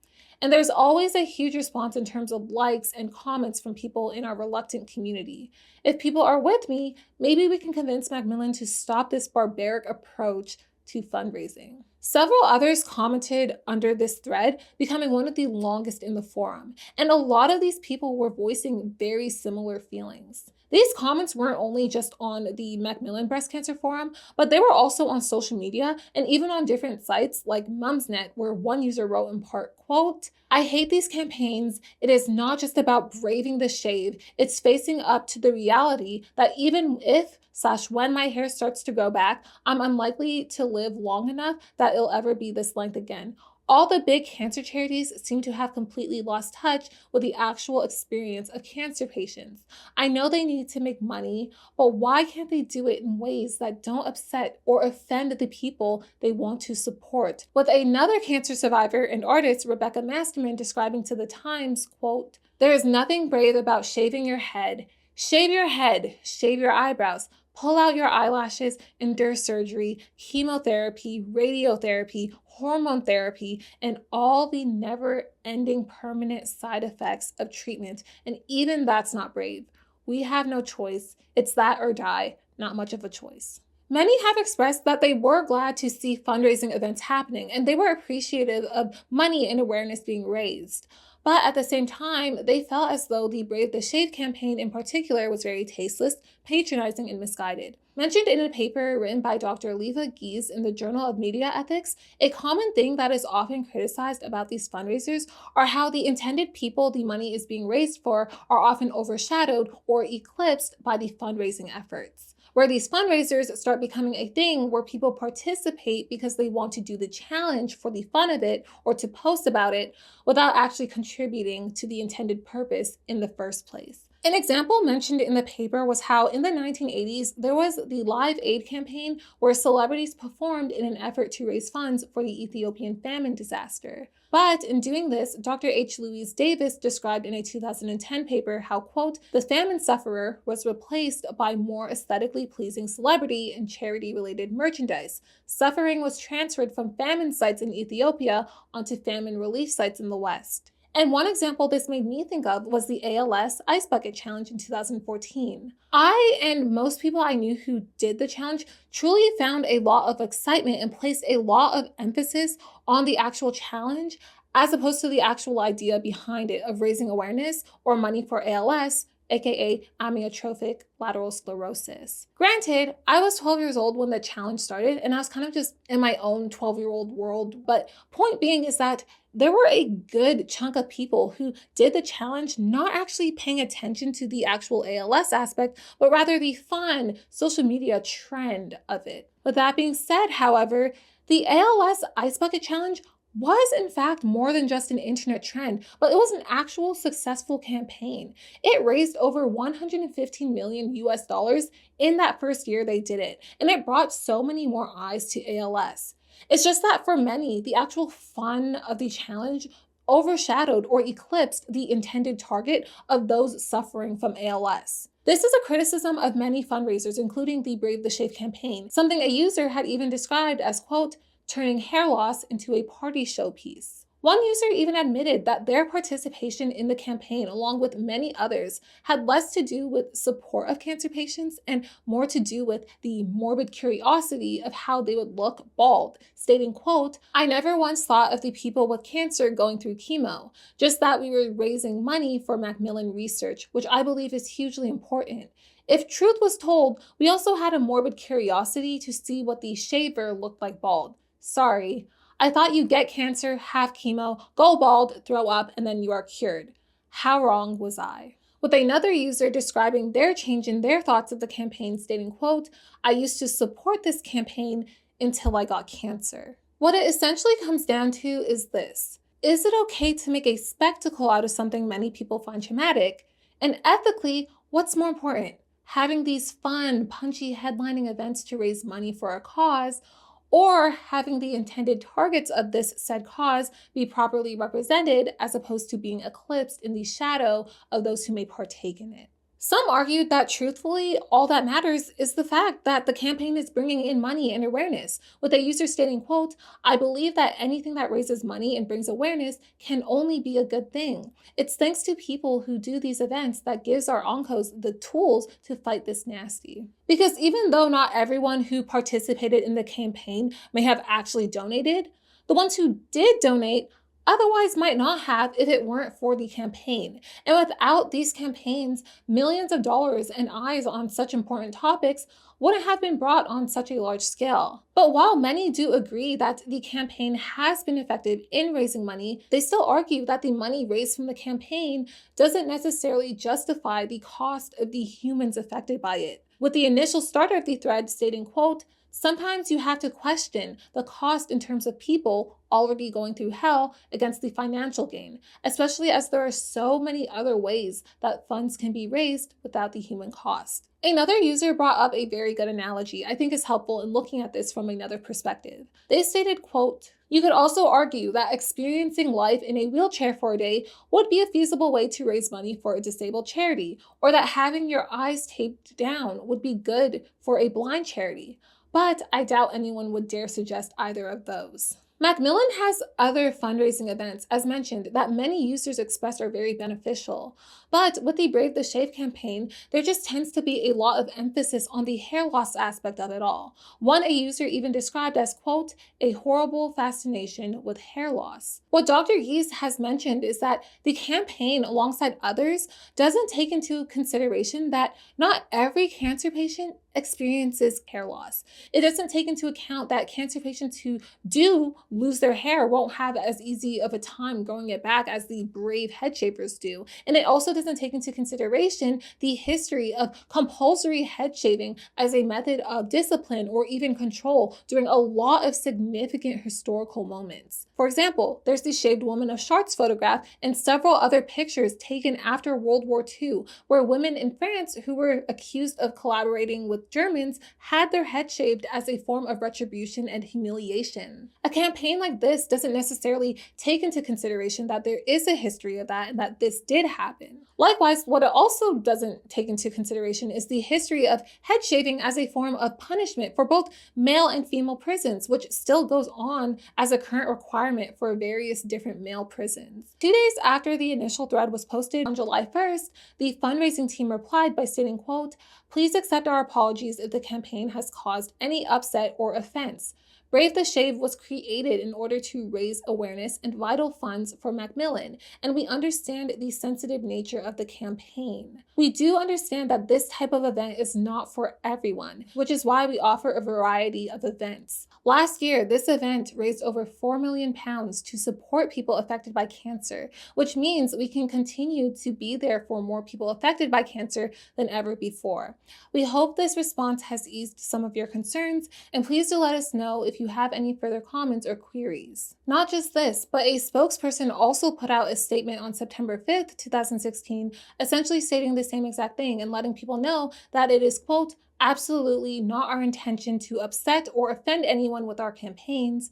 And there's always a huge response in terms of likes and comments from people in our reluctant community. If people are with me, maybe we can convince Macmillan to stop this barbaric approach to fundraising. Several others commented under this thread, becoming one of the longest in the forum, and a lot of these people were voicing very similar feelings. These comments weren't only just on the Macmillan Breast Cancer Forum, but they were also on social media and even on different sites like Mumsnet, where one user wrote in part, quote, "I hate these campaigns. It is not just about braving the shave. It's facing up to the reality that even if/when my hair starts to grow back, I'm unlikely to live long enough that it'll ever be this length again. All the big cancer charities seem to have completely lost touch with the actual experience of cancer patients. I know they need to make money, but why can't they do it in ways that don't upset or offend the people they want to support?" With another cancer survivor and artist, Rebecca Masterman, describing to The Times, quote, "There is nothing brave about shaving your head. Shave your head, shave your eyebrows, pull out your eyelashes, endure surgery, chemotherapy, radiotherapy, hormone therapy, and all the never-ending permanent side effects of treatment. And even that's not brave. We have no choice. It's that or die, not much of a choice. Many have expressed that they were glad to see fundraising events happening, and they were appreciative of money and awareness being raised. But at the same time, they felt as though the Brave the Shave campaign in particular was very tasteless, patronizing, and misguided. Mentioned in a paper written by Dr. Leva Gies in the Journal of Media Ethics, a common thing that is often criticized about these fundraisers are how the intended people the money is being raised for are often overshadowed or eclipsed by the fundraising efforts, where these fundraisers start becoming a thing where people participate because they want to do the challenge for the fun of it or to post about it without actually contributing to the intended purpose in the first place. An example mentioned in the paper was how in the 1980s, there was the Live Aid campaign where celebrities performed in an effort to raise funds for the Ethiopian famine disaster. But in doing this, Dr. H. Louise Davis described in a 2010 paper how, quote, the famine sufferer was replaced by more aesthetically pleasing celebrity and charity-related merchandise. Suffering was transferred from famine sites in Ethiopia onto famine relief sites in the West. And one example this made me think of was the ALS Ice Bucket Challenge in 2014. I and most people I knew who did the challenge truly found a lot of excitement and placed a lot of emphasis on the actual challenge as opposed to the actual idea behind it of raising awareness or money for ALS, aka amyotrophic lateral sclerosis. Granted, I was 12 years old when the challenge started and I was kind of just in my own 12-year-old world, but point being is that there were a good chunk of people who did the challenge not actually paying attention to the actual ALS aspect, but rather the fun social media trend of it. With that being said, however, the ALS Ice Bucket Challenge was in fact more than just an internet trend, but it was an actual successful campaign. It raised over 115 million US dollars in that first year they did it, and it brought so many more eyes to ALS. It's just that for many, the actual fun of the challenge overshadowed or eclipsed the intended target of those suffering from ALS. This is a criticism of many fundraisers, including the Brave the Shave campaign, something a user had even described as, quote, turning hair loss into a party showpiece. One user even admitted that their participation in the campaign, along with many others, had less to do with support of cancer patients and more to do with the morbid curiosity of how they would look bald, stating, quote, I never once thought of the people with cancer going through chemo, just that we were raising money for Macmillan research, which I believe is hugely important. If truth was told, we also had a morbid curiosity to see what the shaver looked like bald. Sorry. I thought you get cancer, have chemo, go bald, throw up, and then you are cured. How wrong was I? With another user describing their change in their thoughts of the campaign, stating, quote, I used to support this campaign until I got cancer. What it essentially comes down to is this. Is it okay to make a spectacle out of something many people find traumatic? And ethically, what's more important? Having these fun, punchy headlining events to raise money for a cause, or having the intended targets of this said cause be properly represented as opposed to being eclipsed in the shadow of those who may partake in it. Some argued that truthfully, all that matters is the fact that the campaign is bringing in money and awareness, with a user stating, quote, I believe that anything that raises money and brings awareness can only be a good thing. It's thanks to people who do these events that gives our oncos the tools to fight this nasty. Because even though not everyone who participated in the campaign may have actually donated, the ones who did donate otherwise might not have if it weren't for the campaign. And without these campaigns, millions of dollars and eyes on such important topics wouldn't have been brought on such a large scale. But while many do agree that the campaign has been effective in raising money, they still argue that the money raised from the campaign doesn't necessarily justify the cost of the humans affected by it. With the initial starter of the thread stating, quote, Sometimes you have to question the cost in terms of people already going through hell against the financial gain, especially as there are so many other ways that funds can be raised without the human cost. Another user brought up a very good analogy I think is helpful in looking at this from another perspective. They stated, quote, "You could also argue that experiencing life in a wheelchair for a day would be a feasible way to raise money for a disabled charity, or that having your eyes taped down would be good for a blind charity. But I doubt anyone would dare suggest either of those." Macmillan has other fundraising events, as mentioned, that many users express are very beneficial. But with the Brave the Shave campaign, there just tends to be a lot of emphasis on the hair loss aspect of it all. One a user even described as, quote, "a horrible fascination with hair loss." What Dr. Geese has mentioned is that the campaign, alongside others, doesn't take into consideration that not every cancer patient experiences hair loss. It doesn't take into account that cancer patients who do lose their hair won't have as easy of a time growing it back as the brave head shavers do. And it also doesn't take into consideration the history of compulsory head shaving as a method of discipline or even control during a lot of significant historical moments. For example, there's the shaved woman of Chartres photograph and several other pictures taken after World War II, where women in France who were accused of collaborating with Germans had their head shaved as a form of retribution and humiliation. A campaign like this doesn't necessarily take into consideration that there is a history of that and that this did happen. Likewise, what it also doesn't take into consideration is the history of head shaving as a form of punishment for both male and female prisons, which still goes on as a current requirement for various different male prisons. 2 days after the initial thread was posted on July 1st, the fundraising team replied by stating, quote, "Please accept our apologies if the campaign has caused any upset or offense. Brave the Shave was created in order to raise awareness and vital funds for Macmillan, and we understand the sensitive nature of the campaign. We do understand that this type of event is not for everyone, which is why we offer a variety of events. Last year, this event raised over £4 million to support people affected by cancer, which means we can continue to be there for more people affected by cancer than ever before. We hope this response has eased some of your concerns, and please do let us know if you have any further comments or queries." Not just this, but a spokesperson also put out a statement on September 5th, 2016, essentially stating the same exact thing and letting people know that it is, quote, "absolutely not our intention to upset or offend anyone with our campaigns,"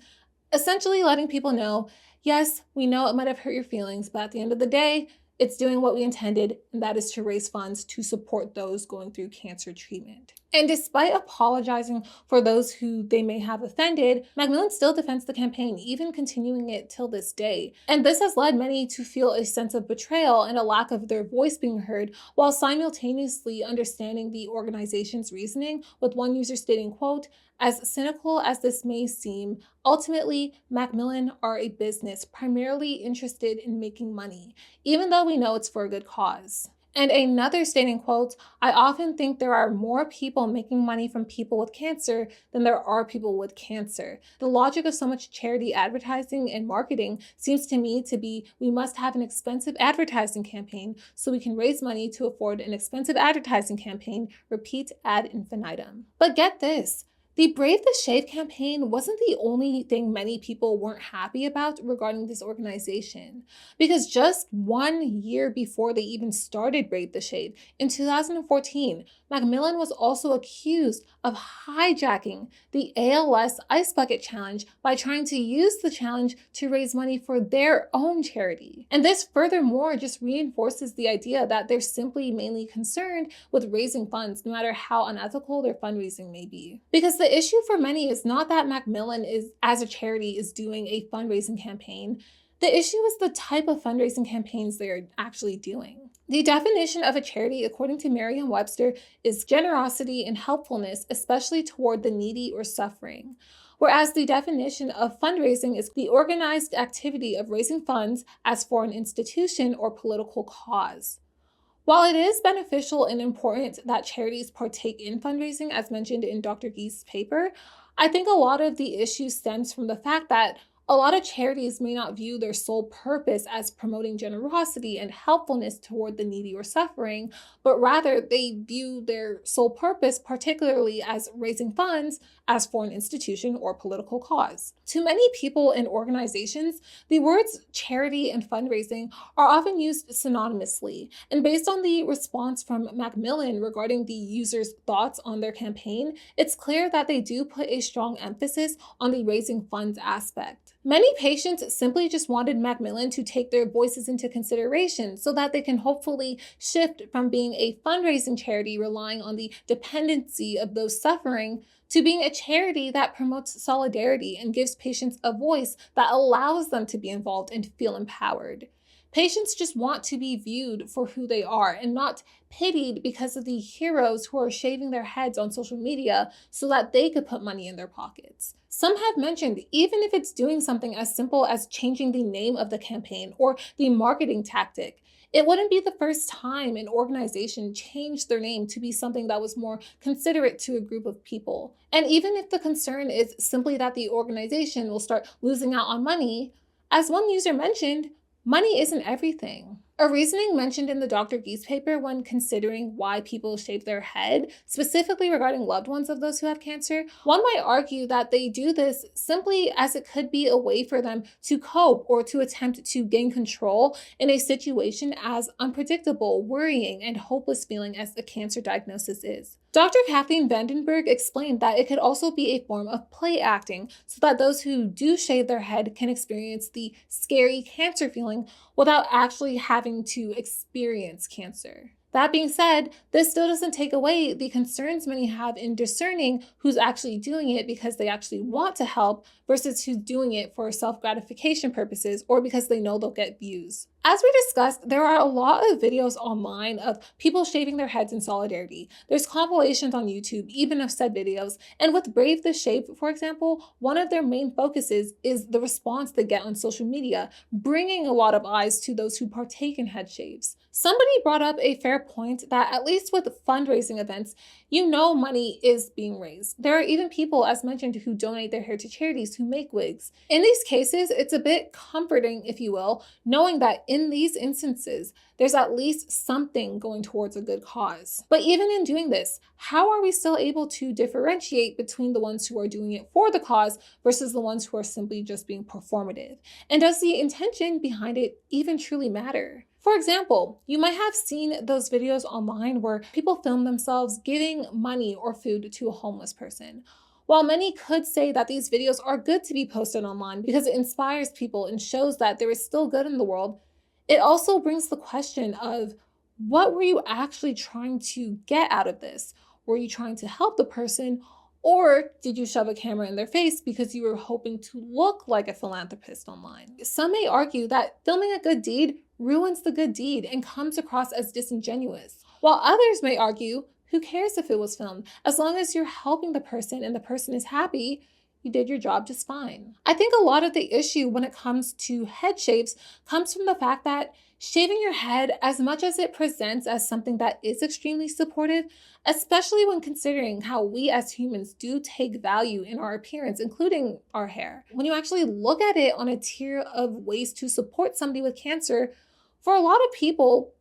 essentially letting people know, yes, we know it might have hurt your feelings, but at the end of the day, it's doing what we intended, and that is to raise funds to support those going through cancer treatment. And despite apologizing for those who they may have offended, Macmillan still defends the campaign, even continuing it till this day. And this has led many to feel a sense of betrayal and a lack of their voice being heard, while simultaneously understanding the organization's reasoning, with one user stating, quote, "As cynical as this may seem, ultimately, Macmillan are a business primarily interested in making money, even though we know it's for a good cause." And another stating, quote, "I often think there are more people making money from people with cancer than there are people with cancer. The logic of so much charity advertising and marketing seems to me to be we must have an expensive advertising campaign so we can raise money to afford an expensive advertising campaign, repeat ad infinitum." But get this. The Brave the Shave campaign wasn't the only thing many people weren't happy about regarding this organization, because just 1 year before they even started Brave the Shave, in 2014, Macmillan was also accused of hijacking the ALS Ice Bucket Challenge by trying to use the challenge to raise money for their own charity. And this furthermore just reinforces the idea that they're simply mainly concerned with raising funds, no matter how unethical their fundraising may be. Because the issue for many is not that Macmillan as a charity is doing a fundraising campaign. The issue is the type of fundraising campaigns they are actually doing. The definition of a charity, according to Merriam-Webster, is generosity and helpfulness, especially toward the needy or suffering. Whereas the definition of fundraising is the organized activity of raising funds as for an institution or political cause. While it is beneficial and important that charities partake in fundraising, as mentioned in Dr. Gee's paper, I think a lot of the issue stems from the fact that a lot of charities may not view their sole purpose as promoting generosity and helpfulness toward the needy or suffering, but rather they view their sole purpose, particularly as raising funds, as for an institution or political cause. To many people and organizations, the words charity and fundraising are often used synonymously, and based on the response from Macmillan regarding the user's thoughts on their campaign, it's clear that they do put a strong emphasis on the raising funds aspect. Many patients simply just wanted Macmillan to take their voices into consideration so that they can hopefully shift from being a fundraising charity relying on the dependency of those suffering to being a charity that promotes solidarity and gives patients a voice that allows them to be involved and feel empowered. Patients just want to be viewed for who they are and not pitied because of the heroes who are shaving their heads on social media so that they could put money in their pockets. Some have mentioned, even if it's doing something as simple as changing the name of the campaign or the marketing tactic, it wouldn't be the first time an organization changed their name to be something that was more considerate to a group of people. And even if the concern is simply that the organization will start losing out on money, as one user mentioned, money isn't everything. A reasoning mentioned in the Dr. Geese paper when considering why people shave their head, specifically regarding loved ones of those who have cancer, one might argue that they do this simply as it could be a way for them to cope or to attempt to gain control in a situation as unpredictable, worrying, and hopeless feeling as a cancer diagnosis is. Dr. Kathleen Vandenberg explained that it could also be a form of play acting so that those who do shave their head can experience the scary cancer feeling without actually having to experience cancer. That being said, this still doesn't take away the concerns many have in discerning who's actually doing it because they actually want to help versus who's doing it for self-gratification purposes or because they know they'll get views. As we discussed, there are a lot of videos online of people shaving their heads in solidarity. There's compilations on YouTube, even of said videos, and with Brave the Shave, for example, one of their main focuses is the response they get on social media, bringing a lot of eyes to those who partake in head shaves. Somebody brought up a fair point that at least with fundraising events, you know money is being raised. There are even people, as mentioned, who donate their hair to charities who make wigs. In these cases, it's a bit comforting, if you will, knowing that in these instances, there's at least something going towards a good cause. But even in doing this, how are we still able to differentiate between the ones who are doing it for the cause versus the ones who are simply just being performative? And does the intention behind it even truly matter? For example, you might have seen those videos online where people film themselves giving money or food to a homeless person. While many could say that these videos are good to be posted online because it inspires people and shows that there is still good in the world, it also brings the question of what were you actually trying to get out of this? Were you trying to help the person, or did you shove a camera in their face because you were hoping to look like a philanthropist online? Some may argue that filming a good deed ruins the good deed and comes across as disingenuous, while others may argue, who cares if it was filmed? As long as you're helping the person and the person is happy, you did your job just fine. I think a lot of the issue when it comes to head shaves comes from the fact that shaving your head, as much as it presents as something that is extremely supportive, especially when considering how we as humans do take value in our appearance, including our hair. When you actually look at it on a tier of ways to support somebody with cancer, for a lot of people,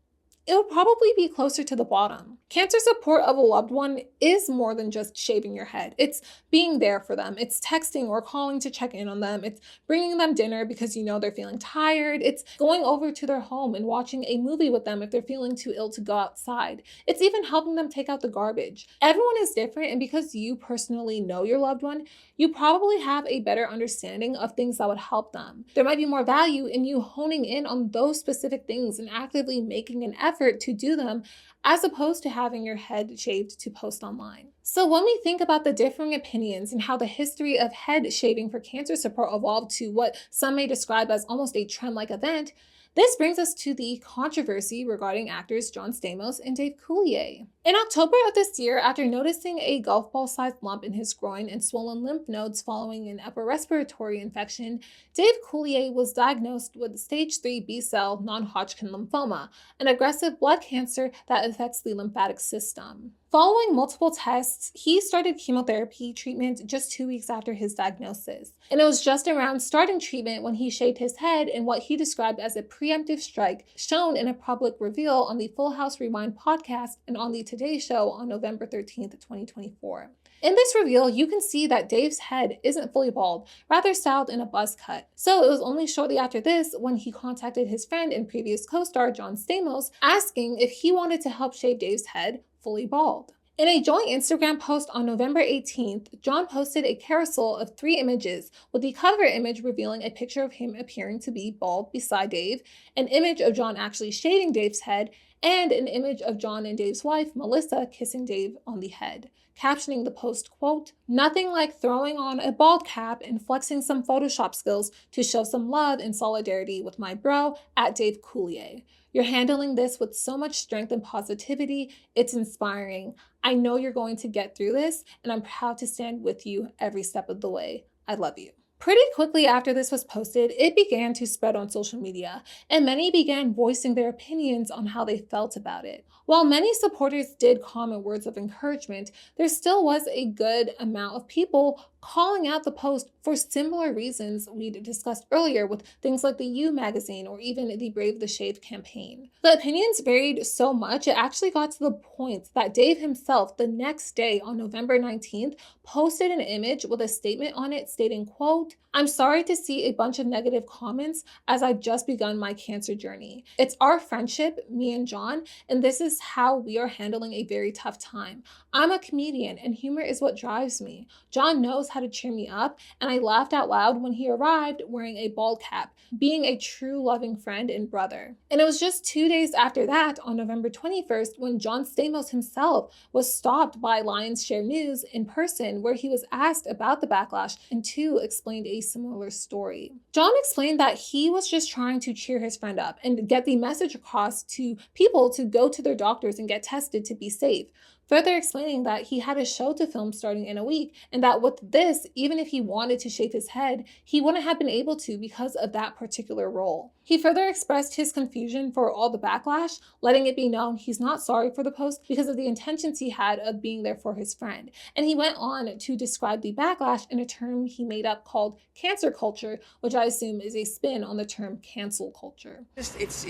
it would probably be closer to the bottom. Cancer support of a loved one is more than just shaving your head. It's being there for them. It's texting or calling to check in on them. It's bringing them dinner because you know they're feeling tired. It's going over to their home and watching a movie with them if they're feeling too ill to go outside. It's even helping them take out the garbage. Everyone is different, and because you personally know your loved one, you probably have a better understanding of things that would help them. There might be more value in you honing in on those specific things and actively making an effort to do them, as opposed to having your head shaved to post online. So when we think about the differing opinions and how the history of head shaving for cancer support evolved to what some may describe as almost a trend-like event, this brings us to the controversy regarding actors John Stamos and Dave Coulier. In October of this year, after noticing a golf ball-sized lump in his groin and swollen lymph nodes following an upper respiratory infection, Dave Coulier was diagnosed with stage 3 B-cell non-Hodgkin lymphoma, an aggressive blood cancer that affects the lymphatic system. Following multiple tests, he started chemotherapy treatment just 2 weeks after his diagnosis. And it was just around starting treatment when he shaved his head in what he described as a preemptive strike, shown in a public reveal on the Full House Rewind podcast and on the Today Show on November 13th, 2024. In this reveal, you can see that Dave's head isn't fully bald, rather styled in a buzz cut. So it was only shortly after this when he contacted his friend and previous co-star John Stamos, asking if he wanted to help shave Dave's head fully bald. In a joint Instagram post on November 18th, John posted a carousel of 3 images, with the cover image revealing a picture of him appearing to be bald beside Dave, an image of John actually shaving Dave's head, and an image of John and Dave's wife, Melissa, kissing Dave on the head, captioning the post, quote, "Nothing like throwing on a bald cap and flexing some Photoshop skills to show some love and solidarity with my bro at Dave Coulier. You're handling this with so much strength and positivity. It's inspiring. I know you're going to get through this, and I'm proud to stand with you every step of the way. I love you." Pretty quickly after this was posted, it began to spread on social media, and many began voicing their opinions on how they felt about it. While many supporters did comment words of encouragement, there still was a good amount of people calling out the post for similar reasons we discussed earlier with things like the You magazine or even the Brave the Shave campaign. The opinions varied so much, it actually got to the point that Dave himself, the next day on November 19th, posted an image with a statement on it stating, quote, "I'm sorry to see a bunch of negative comments as I've just begun my cancer journey. It's our friendship, me and John, and this is how we are handling a very tough time. I'm a comedian and humor is what drives me. John knows how to cheer me up, and I laughed out loud when he arrived wearing a bald cap, being a true loving friend and brother." And it was just 2 days after that, on November 21st, when John Stamos himself was stopped by Lions Share News in person, where he was asked about the backlash, and too explained a similar story. John explained that he was just trying to cheer his friend up and get the message across to people to go to their doctors and get tested to be safe, further explaining that he had a show to film starting in a week, and that with this, even if he wanted to shave his head, he wouldn't have been able to because of that particular role. He further expressed his confusion for all the backlash, letting it be known he's not sorry for the post because of the intentions he had of being there for his friend. And he went on to describe the backlash in a term he made up called cancer culture, which I assume is a spin on the term cancel culture. It's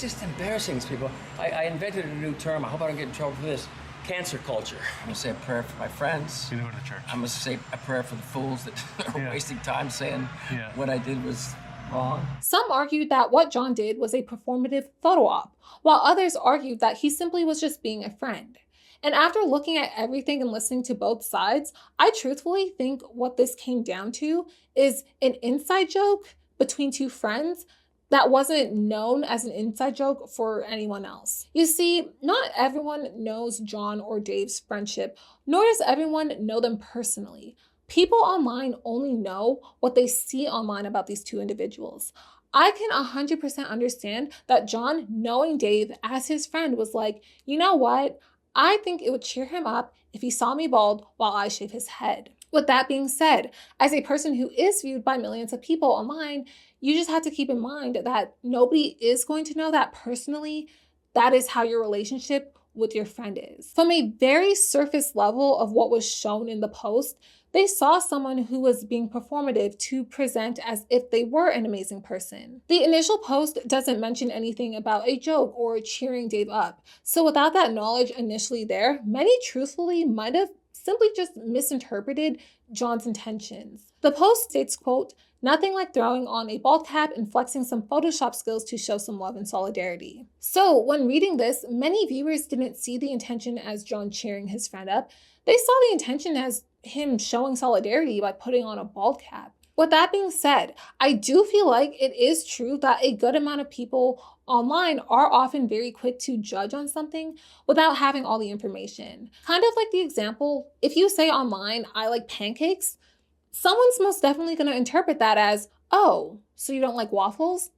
just embarrassing to people. I invented a new term. I hope I don't get in trouble for this. Cancer culture. I'm gonna say a prayer for my friends. You go to church. I'm gonna say a prayer for the fools that are wasting time saying what I did was wrong. Some argued that what John did was a performative photo op, while others argued that he simply was just being a friend. And after looking at everything and listening to both sides, I truthfully think what this came down to is an inside joke between two friends that wasn't known as an inside joke for anyone else. You see, not everyone knows John or Dave's friendship, nor does everyone know them personally. People online only know what they see online about these two individuals. I can 100% understand that John, knowing Dave as his friend, was like, you know what? I think it would cheer him up if he saw me bald while I shave his head. With that being said, as a person who is viewed by millions of people online, you just have to keep in mind that nobody is going to know that personally. That is how your relationship with your friend is. From a very surface level of what was shown in the post, they saw someone who was being performative to present as if they were an amazing person. The initial post doesn't mention anything about a joke or cheering Dave up. So without that knowledge initially there, many truthfully might have simply just misinterpreted John's intentions. The post states, quote, "Nothing like throwing on a bald cap and flexing some Photoshop skills to show some love and solidarity." So when reading this, many viewers didn't see the intention as John cheering his friend up. They saw the intention as him showing solidarity by putting on a bald cap. With that being said, I do feel like it is true that a good amount of people online are often very quick to judge on something without having all the information. Kind of like the example, if you say online, "I like pancakes," someone's most definitely going to interpret that as, "Oh, so you don't like waffles?"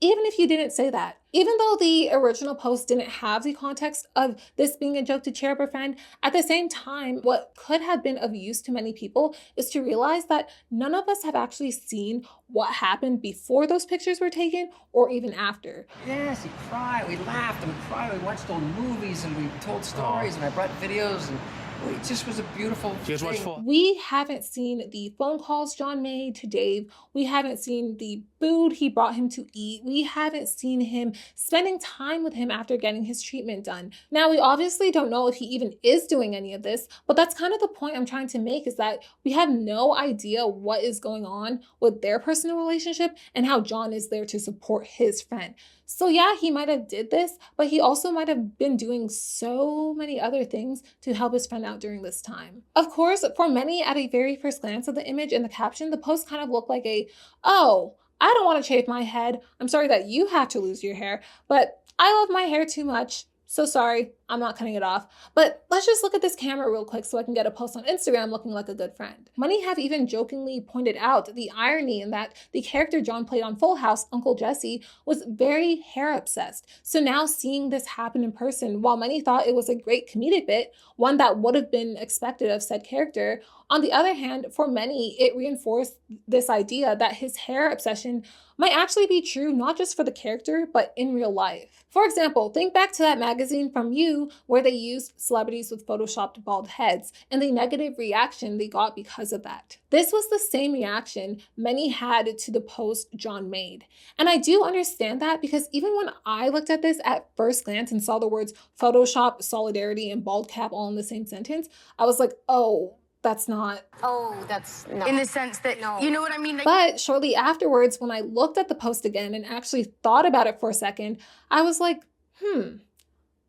Even if you didn't say that. Even though the original post didn't have the context of this being a joke to cheer up a friend, at the same time, what could have been of use to many people is to realize that none of us have actually seen what happened before those pictures were taken or even after. Yes, he cried, we laughed and we cried, we watched old movies and we told stories and I brought videos and It just was a beautiful thing. We haven't seen the phone calls John made to Dave. We haven't seen the food he brought him to eat. We haven't seen him spending time with him after getting his treatment done. Now, we obviously don't know if he even is doing any of this, but that's kind of the point I'm trying to make, is that we have no idea what is going on with their personal relationship and how John is there to support his friend. So yeah, he might have did this, but he also might have been doing so many other things to help his friend out during this time. Of course, for many, at a very first glance of the image and the caption, the post kind of looked like a, oh, I don't want to shave my head. I'm sorry that you have to lose your hair, but I love my hair too much. So sorry, I'm not cutting it off. But let's just look at this camera real quick so I can get a post on Instagram looking like a good friend. Many have even jokingly pointed out the irony in that the character John played on Full House, Uncle Jesse, was very hair obsessed. So now seeing this happen in person, while many thought it was a great comedic bit, one that would have been expected of said character, on the other hand, for many, it reinforced this idea that his hair obsession might actually be true not just for the character, but in real life. For example, think back to that magazine from You where they used celebrities with photoshopped bald heads and the negative reaction they got because of that. This was the same reaction many had to the post John made. And I do understand that, because even when I looked at this at first glance and saw the words Photoshop, solidarity, and bald cap all in the same sentence, I was like, oh, that's not. Oh, that's no. In the sense that, No. you know what I mean? Like, But shortly afterwards, when I looked at the post again and actually thought about it for a second, I was like,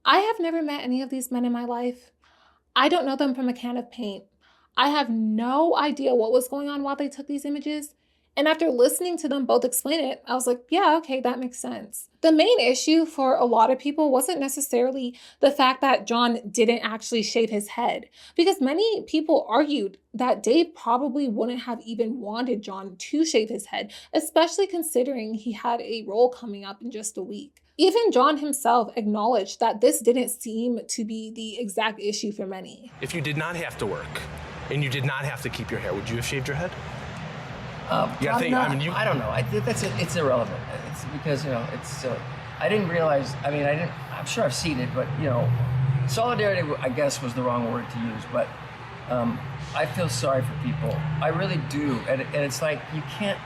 I have never met any of these men in my life. I don't know them from a can of paint. I have no idea what was going on while they took these images. And after listening to them both explain it, I was like, yeah, okay, that makes sense. The main issue for a lot of people wasn't necessarily the fact that John didn't actually shave his head, because many people argued that Dave probably wouldn't have even wanted John to shave his head, especially considering he had a role coming up in just a week. Even John himself acknowledged that this didn't seem to be the exact issue for many. If you did not have to work and you did not have to keep your hair, would you have shaved your head? I don't know. It's irrelevant. It's because, it's I didn't realize. I'm sure I've seen it, but solidarity, I guess, was the wrong word to use. But I feel sorry for people. I really do. And it's like, you can't.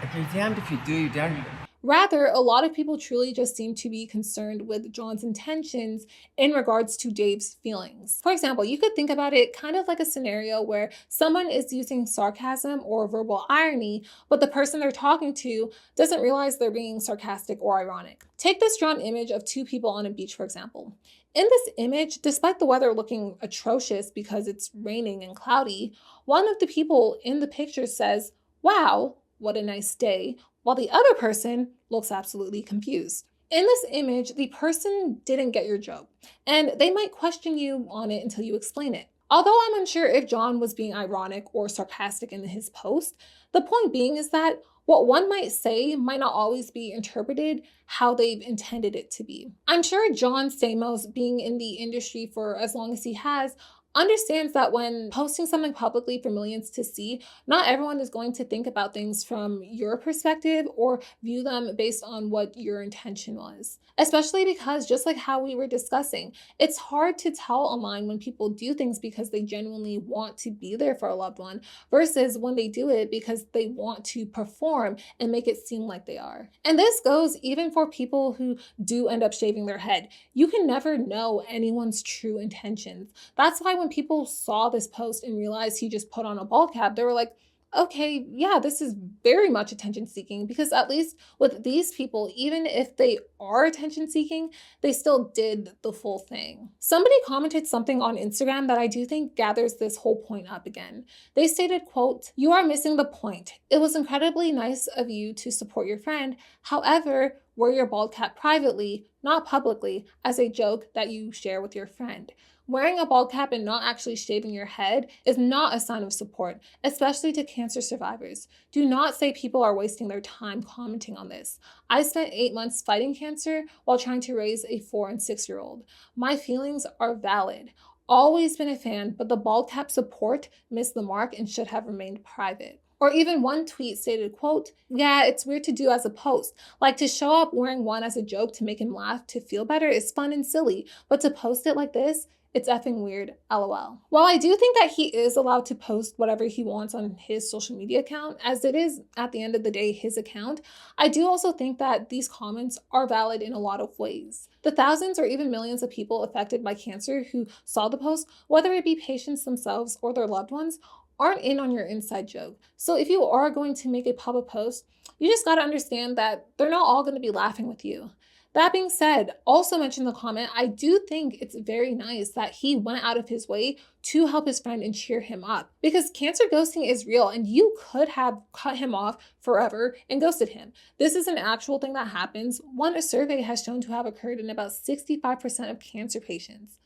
Like, you're damned if you do. You're damned if you. Rather, a lot of people truly just seem to be concerned with John's intentions in regards to Dave's feelings. For example, you could think about it kind of like a scenario where someone is using sarcasm or verbal irony, but the person they're talking to doesn't realize they're being sarcastic or ironic. Take this drawn image of two people on a beach, for example. In this image, despite the weather looking atrocious because it's raining and cloudy, one of the people in the picture says, "Wow, what a nice day," while the other person looks absolutely confused. In this image, the person didn't get your joke, and they might question you on it until you explain it. Although I'm unsure if John was being ironic or sarcastic in his post, the point being is that what one might say might not always be interpreted how they've intended it to be. I'm sure John Stamos, being in the industry for as long as he has, understands that when posting something publicly for millions to see, not everyone is going to think about things from your perspective or view them based on what your intention was. Especially because, just like how we were discussing, it's hard to tell online when people do things because they genuinely want to be there for a loved one versus when they do it because they want to perform and make it seem like they are. And this goes even for people who do end up shaving their head. You can never know anyone's true intentions. That's why when people saw this post and realized he just put on a bald cap, they were like, okay, yeah, this is very much attention seeking, because at least with these people, even if they are attention seeking, they still did the full thing. Somebody commented something on Instagram that I do think gathers this whole point up again. They stated, quote, "You are missing the point. It was incredibly nice of you to support your friend. However, wear your bald cap privately, not publicly, as a joke that you share with your friend. Wearing a bald cap and not actually shaving your head is not a sign of support, especially to cancer survivors. Do not say people are wasting their time commenting on this. I spent 8 months fighting cancer while trying to raise a 4- and 6-year-old. My feelings are valid. Always been a fan, but the bald cap support missed the mark and should have remained private." Or even one tweet stated, quote, "Yeah, it's weird to do as a post. Like, to show up wearing one as a joke to make him laugh to feel better is fun and silly, but to post it like this, It's effing weird, LOL. While I do think that he is allowed to post whatever he wants on his social media account, as it is at the end of the day his account, I do also think that these comments are valid in a lot of ways. The thousands or even millions of people affected by cancer who saw the post, whether it be patients themselves or their loved ones, aren't in on your inside joke. So if you are going to make a public post, you just gotta understand that they're not all gonna be laughing with you. That being said, also mentioned in the comment, I do think it's very nice that he went out of his way to help his friend and cheer him up. Because cancer ghosting is real and you could have cut him off forever and ghosted him. This is an actual thing that happens. A survey has shown to have occurred in about 65% of cancer patients.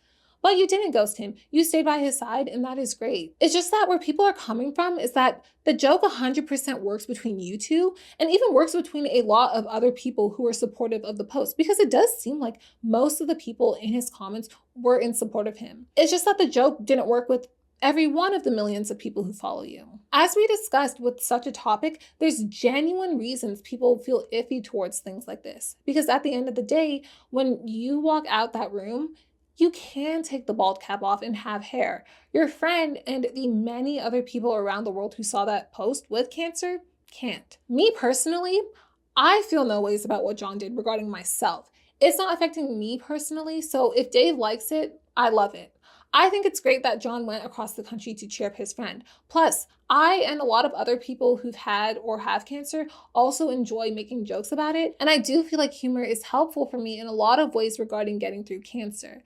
But you didn't ghost him. You stayed by his side, and that is great. It's just that where people are coming from is that the joke 100% works between you two, and even works between a lot of other people who are supportive of the post, because it does seem like most of the people in his comments were in support of him. It's just that the joke didn't work with every one of the millions of people who follow you. As we discussed with such a topic, there's genuine reasons people feel iffy towards things like this. Because at the end of the day, when you walk out that room, you can take the bald cap off and have hair. Your friend and the many other people around the world who saw that post with cancer can't. Me personally, I feel no ways about what John did regarding myself. It's not affecting me personally, so if Dave likes it, I love it. I think it's great that John went across the country to cheer up his friend. Plus, I and a lot of other people who've had or have cancer also enjoy making jokes about it, and I do feel like humor is helpful for me in a lot of ways regarding getting through cancer.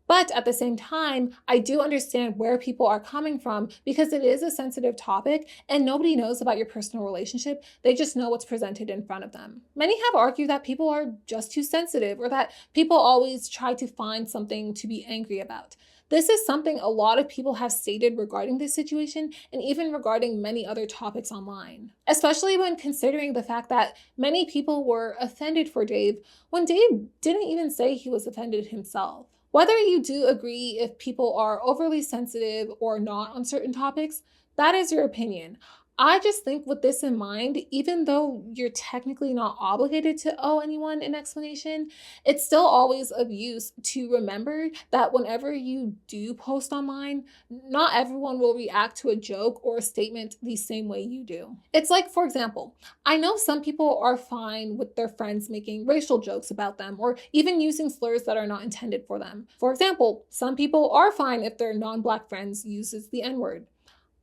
But at the same time, I do understand where people are coming from because it is a sensitive topic and nobody knows about your personal relationship. They just know what's presented in front of them. Many have argued that people are just too sensitive or that people always try to find something to be angry about. This is something a lot of people have stated regarding this situation and even regarding many other topics online, especially when considering the fact that many people were offended for Dave when Dave didn't even say he was offended himself. Whether you do agree if people are overly sensitive or not on certain topics, that is your opinion. I just think with this in mind, even though you're technically not obligated to owe anyone an explanation, it's still always of use to remember that whenever you do post online, not everyone will react to a joke or a statement the same way you do. It's like, for example, I know some people are fine with their friends making racial jokes about them or even using slurs that are not intended for them. For example, some people are fine if their non-Black friends uses the N-word.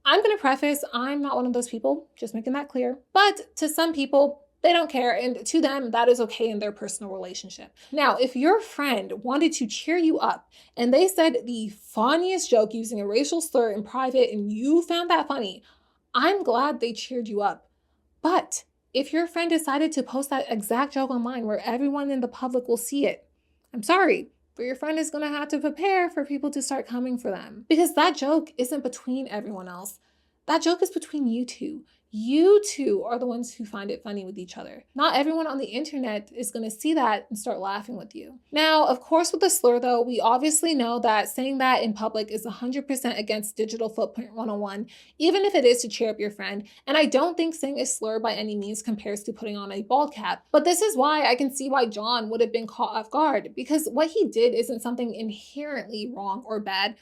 I'm going to preface, I'm not one of those people, just making that clear. But to some people, they don't care, and to them, that is okay in their personal relationship. Now, if your friend wanted to cheer you up and they said the funniest joke using a racial slur in private and you found that funny, I'm glad they cheered you up. But if your friend decided to post that exact joke online where everyone in the public will see it, I'm sorry, but your friend is going to have to prepare for people to start coming for them. Because that joke isn't between everyone else. That joke is between you two. You two are the ones who find it funny with each other. Not everyone on the internet is going to see that and start laughing with you. Now, of course, with the slur though, we obviously know that saying that in public is 100% against Digital Footprint 101, even if it is to cheer up your friend. And I don't think saying a slur by any means compares to putting on a bald cap. But this is why I can see why John would have been caught off guard, because what he did isn't something inherently wrong or bad.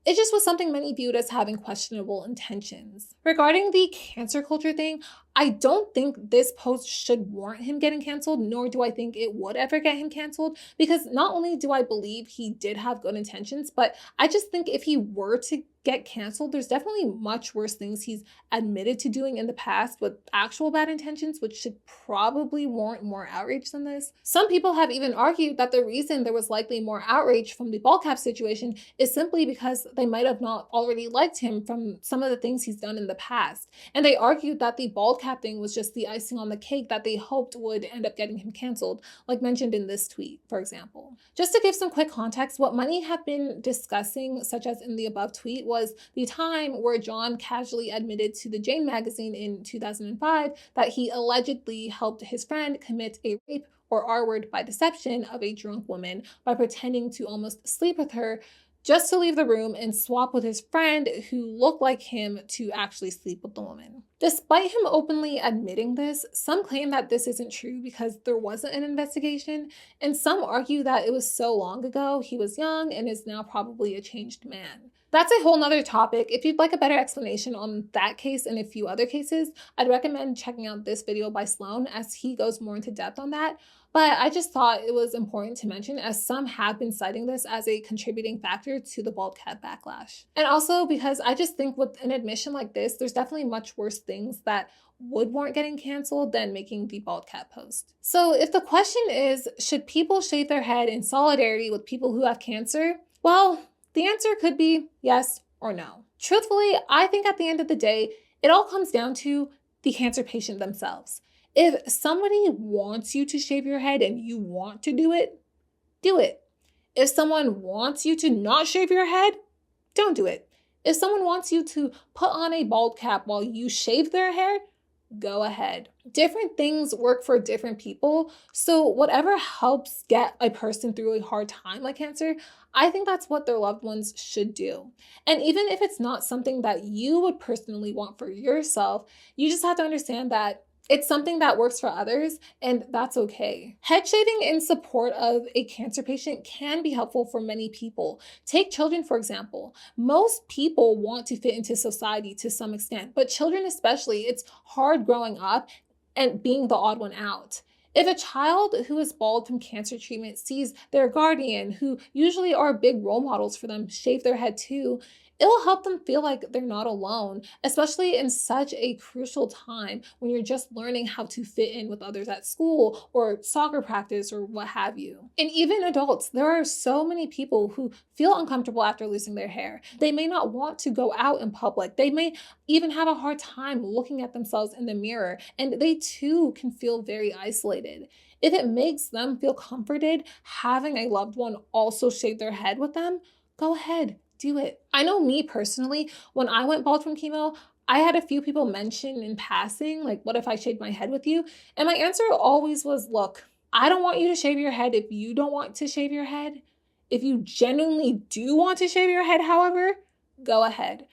It just was something many viewed as having questionable intentions. Regarding the cancer culture thing, I don't think this post should warrant him getting canceled, nor do I think it would ever get him canceled, because not only do I believe he did have good intentions, but I just think if he were to get canceled, there's definitely much worse things he's admitted to doing in the past with actual bad intentions, which should probably warrant more outrage than this. Some people have even argued that the reason there was likely more outrage from the ball cap situation is simply because they might have not already liked him from some of the things he's done in the past. And they argued that the bald cap thing was just the icing on the cake that they hoped would end up getting him canceled, like mentioned in this tweet, for example. Just to give some quick context, what many have been discussing, such as in the above tweet, was the time where John casually admitted to the Jane magazine in 2005 that he allegedly helped his friend commit a rape or R-word by deception of a drunk woman by pretending to almost sleep with her just to leave the room and swap with his friend who looked like him to actually sleep with the woman. Despite him openly admitting this, some claim that this isn't true because there wasn't an investigation, and some argue that it was so long ago, he was young and is now probably a changed man. That's a whole nother topic. If you'd like a better explanation on that case and a few other cases, I'd recommend checking out this video by Sloan as he goes more into depth on that. But I just thought it was important to mention as some have been citing this as a contributing factor to the bald cat backlash. And also because I just think with an admission like this, there's definitely much worse things that would warrant getting canceled than making the bald cat post. So if the question is, should people shave their head in solidarity with people who have cancer? Well, the answer could be yes or no. Truthfully, I think at the end of the day, it all comes down to the cancer patient themselves. If somebody wants you to shave your head and you want to do it, do it. If someone wants you to not shave your head, don't do it. If someone wants you to put on a bald cap while you shave their hair, go ahead. Different things work for different people, so whatever helps get a person through a hard time like cancer, I think that's what their loved ones should do. And even if it's not something that you would personally want for yourself, you just have to understand that it's something that works for others, and that's okay. Head shaving in support of a cancer patient can be helpful for many people. Take children, for example. Most people want to fit into society to some extent, but children especially, it's hard growing up and being the odd one out. If a child who is bald from cancer treatment sees their guardian, who usually are big role models for them, shave their head too, it will help them feel like they're not alone, especially in such a crucial time when you're just learning how to fit in with others at school or soccer practice or what have you. And even adults, there are so many people who feel uncomfortable after losing their hair. They may not want to go out in public. They may even have a hard time looking at themselves in the mirror, and they too can feel very isolated. If it makes them feel comforted having a loved one also shave their head with them, go ahead. Do it. I know me personally, when I went bald from chemo, I had a few people mention in passing, like, what if I shaved my head with you? And my answer always was, look, I don't want you to shave your head if you don't want to shave your head. If you genuinely do want to shave your head, however, go ahead.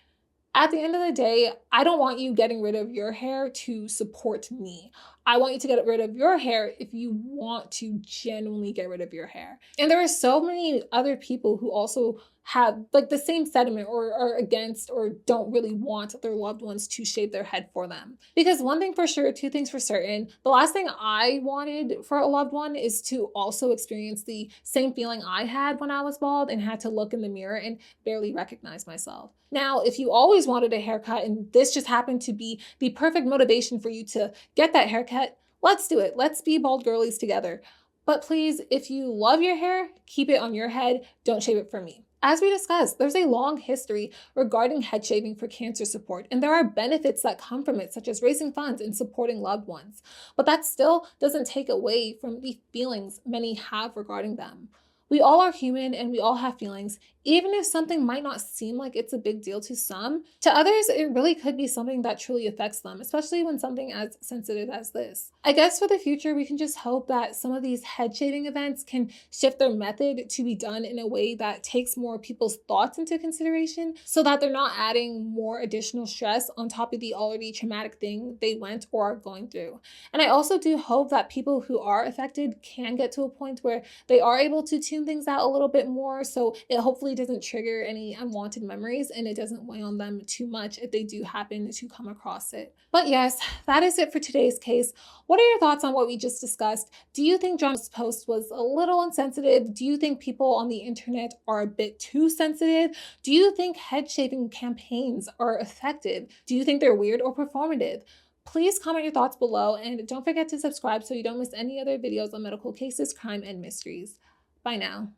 At the end of the day, I don't want you getting rid of your hair to support me. I want you to get rid of your hair if you want to genuinely get rid of your hair. And there are so many other people who also have like the same sentiment or are against or don't really want their loved ones to shave their head for them. Because one thing for sure, two things for certain, the last thing I wanted for a loved one is to also experience the same feeling I had when I was bald and had to look in the mirror and barely recognize myself. Now, if you always wanted a haircut and this just happened to be the perfect motivation for you to get that haircut, let's do it. Let's be bald girlies together. But please, if you love your hair, keep it on your head. Don't shave it for me. As we discussed, there's a long history regarding head shaving for cancer support, and there are benefits that come from it, such as raising funds and supporting loved ones. But that still doesn't take away from the feelings many have regarding them. We all are human and we all have feelings, even if something might not seem like it's a big deal to some. To others, it really could be something that truly affects them, especially when something as sensitive as this. I guess for the future, we can just hope that some of these head shaving events can shift their method to be done in a way that takes more people's thoughts into consideration so that they're not adding more additional stress on top of the already traumatic thing they went or are going through. And I also do hope that people who are affected can get to a point where they are able to tune things out a little bit more, so it hopefully doesn't trigger any unwanted memories and it doesn't weigh on them too much if they do happen to come across it. But yes, that is it for today's case. What are your thoughts on what we just discussed? Do you think John's post was a little insensitive? Do you think people on the internet are a bit too sensitive? Do you think head shaving campaigns are effective? Do you think they're weird or performative? Please comment your thoughts below and don't forget to subscribe so you don't miss any other videos on medical cases, crime, and mysteries. Bye now.